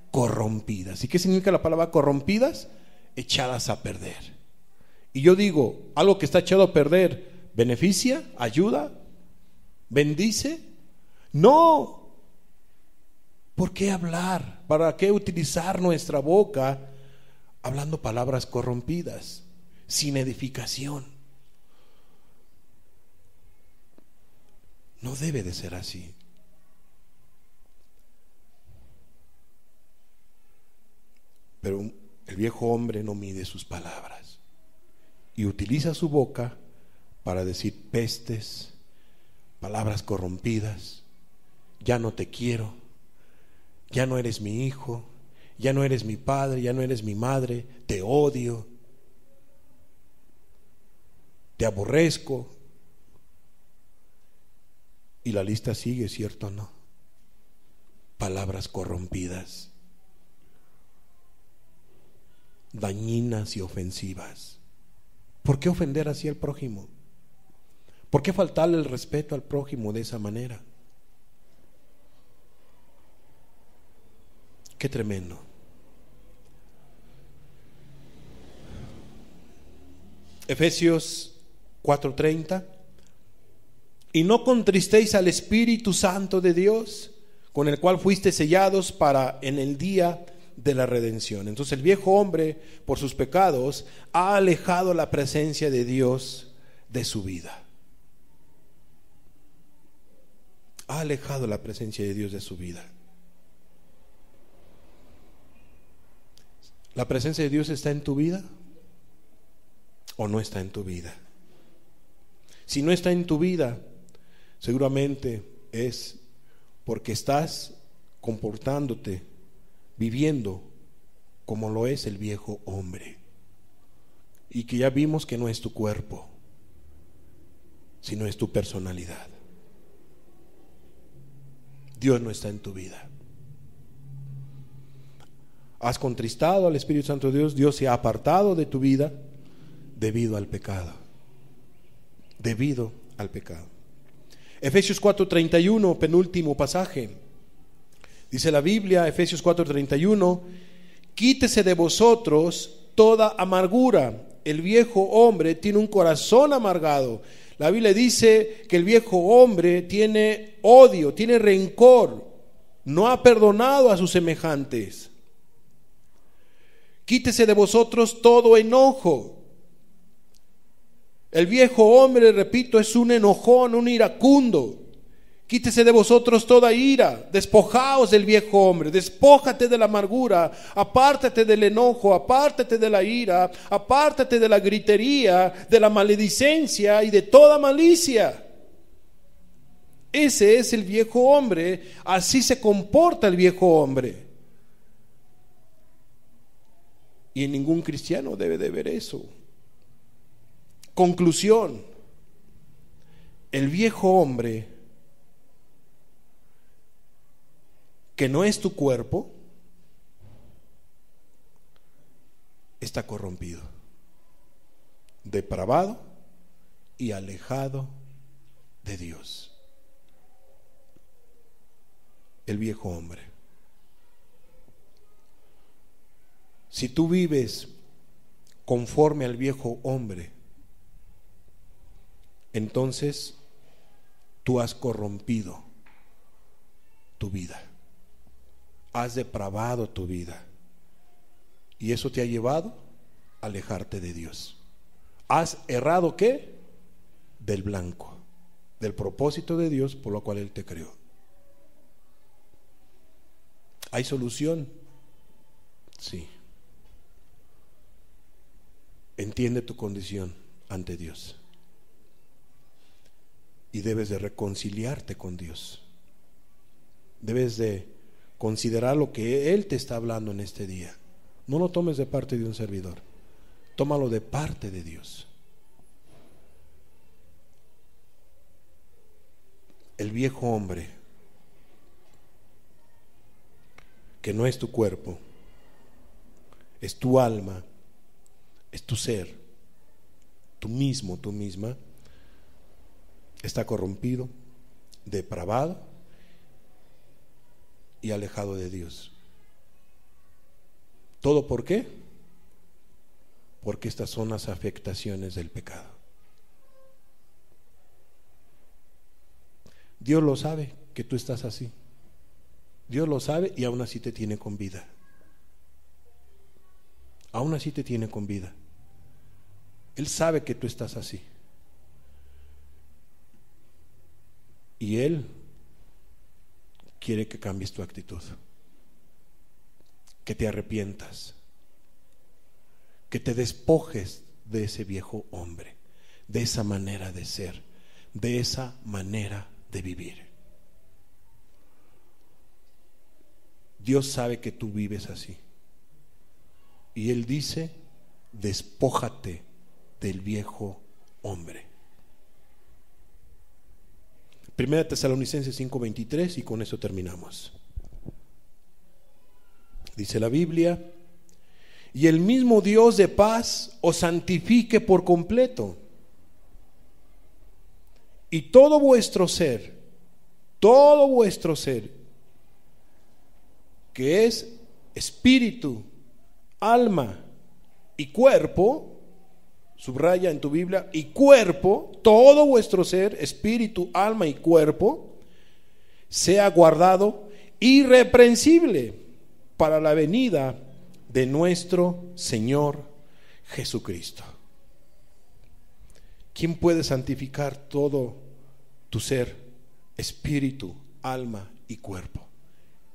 Corrompidas. ¿Y qué significa la palabra corrompidas? Echadas a perder. Y yo digo, algo que está echado a perder, ¿beneficia? ¿Ayuda? ¿Bendice? No. ¿Por qué hablar? ¿Para qué utilizar nuestra boca hablando palabras corrompidas, sin edificación? No debe de ser así. Pero el viejo hombre no mide sus palabras y utiliza su boca para decir pestes, palabras corrompidas. Ya no te quiero, ya no eres mi hijo, ya no eres mi padre, ya no eres mi madre, te odio, te aborrezco. Y la lista sigue, ¿cierto o no? Palabras corrompidas, dañinas y ofensivas. ¿Por qué ofender así al prójimo? ¿Por qué faltarle el respeto al prójimo de esa manera? Qué tremendo. Efesios 4:30. Y no contristéis al Espíritu Santo de Dios, con el cual fuiste sellados para en el día de la redención. Entonces el viejo hombre, por sus pecados, ha alejado la presencia de Dios de su vida. Ha alejado la presencia de Dios de su vida. ¿La presencia de Dios está en tu vida o no está en tu vida? Si no está en tu vida, seguramente es porque estás comportándote, viviendo como lo es el viejo hombre, y que ya vimos que no es tu cuerpo, sino es tu personalidad. Dios no está en tu vida. Has contristado al Espíritu Santo de Dios, Dios se ha apartado de tu vida debido al pecado. Debido al pecado. Efesios 4:31, penúltimo pasaje. Dice la Biblia, Efesios 4:31, quítese de vosotros toda amargura. El viejo hombre tiene un corazón amargado. La Biblia dice que el viejo hombre tiene odio, tiene rencor, no ha perdonado a sus semejantes. Quítese de vosotros todo enojo. El viejo hombre, repito, es un enojón, un iracundo. Quítese de vosotros toda ira, despojaos del viejo hombre, despójate de la amargura, apártate del enojo, apártate de la ira, apártate de la gritería, de la maledicencia y de toda malicia. Ese es el viejo hombre, así se comporta el viejo hombre. Y ningún cristiano debe de ver eso. Conclusión: el viejo hombre, que no es tu cuerpo, está corrompido, depravado y alejado de Dios. El viejo hombre. Si tú vives conforme al viejo hombre, entonces tú has corrompido tu vida, has depravado tu vida, y eso te ha llevado a alejarte de Dios. Has errado ¿qué? Del blanco, del propósito de Dios por lo cual Él te creó. ¿Hay solución? Sí. Entiende tu condición ante Dios y debes de reconciliarte con Dios. Debes de considerar lo que Él te está hablando en este día. No lo tomes de parte de un servidor, tómalo de parte de Dios. El viejo hombre, que no es tu cuerpo, es tu alma, es tu ser, tú mismo, tú misma, está corrompido, depravado y alejado de Dios. ¿Todo por qué? Porque estas son las afectaciones del pecado. Dios lo sabe que tú estás así. Dios lo sabe y aún así te tiene con vida. Aún así te tiene con vida. Él sabe que tú estás así. Y Él quiere que cambies tu actitud, que te arrepientas, que te despojes de ese viejo hombre, de esa manera de ser, de esa manera de vivir. Dios sabe que tú vives así. Y Él dice: despójate del viejo hombre. Primera Tesalonicenses 5:23, y con eso terminamos. Dice la Biblia: y el mismo Dios de paz os santifique por completo, y todo vuestro ser, que es espíritu, alma y cuerpo, subraya en tu Biblia, y cuerpo, todo vuestro ser, espíritu, alma y cuerpo, sea guardado irreprensible para la venida de nuestro Señor Jesucristo. ¿Quién puede santificar todo tu ser, espíritu, alma y cuerpo?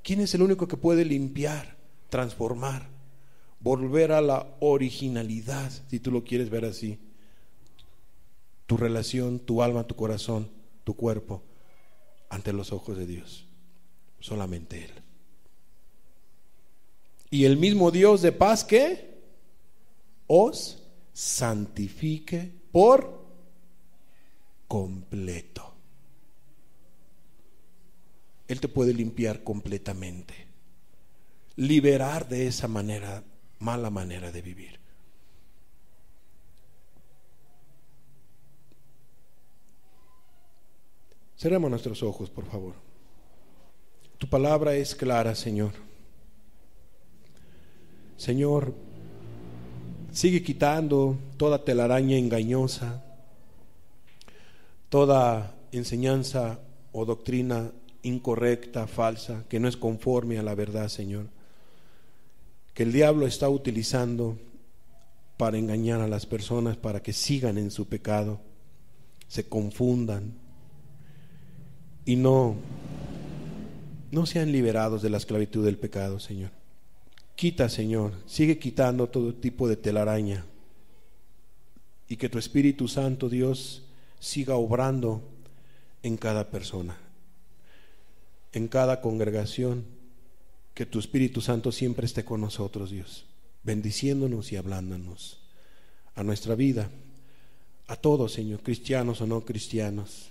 ¿Quién es el único que puede limpiar, transformar, volver a la originalidad, si tú lo quieres ver así, tu relación, tu alma, tu corazón, tu cuerpo ante los ojos de Dios? Solamente Él. Y el mismo Dios de paz que os santifique por completo. Él te puede limpiar completamente, liberar de esa manera, mala manera de vivir. Cerremos nuestros ojos, por favor. Tu palabra es clara, Señor. Señor, sigue quitando toda telaraña engañosa, toda enseñanza o doctrina incorrecta, falsa, que no es conforme a la verdad, Señor, que el diablo está utilizando para engañar a las personas, para que sigan en su pecado, se confundan y no sean liberados de la esclavitud del pecado, Señor. Quita, Señor, sigue quitando todo tipo de telaraña, y que tu Espíritu Santo, Dios, siga obrando en cada persona, en cada congregación. Que tu Espíritu Santo siempre esté con nosotros, Dios, bendiciéndonos y hablándonos a nuestra vida, a todos, Señor, cristianos o no cristianos.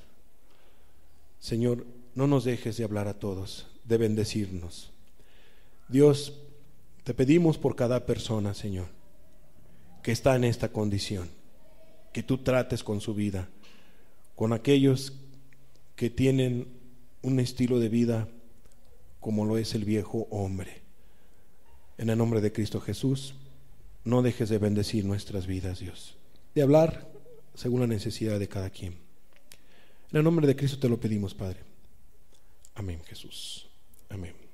Señor, no nos dejes de hablar a todos, de bendecirnos. Dios, te pedimos por cada persona, Señor, que está en esta condición, que tú trates con su vida, con aquellos que tienen un estilo de vida como lo es el viejo hombre. En el nombre de Cristo Jesús, no dejes de bendecir nuestras vidas, Dios, de hablar según la necesidad de cada quien. En el nombre de Cristo te lo pedimos, Padre. Amén, Jesús. Amén.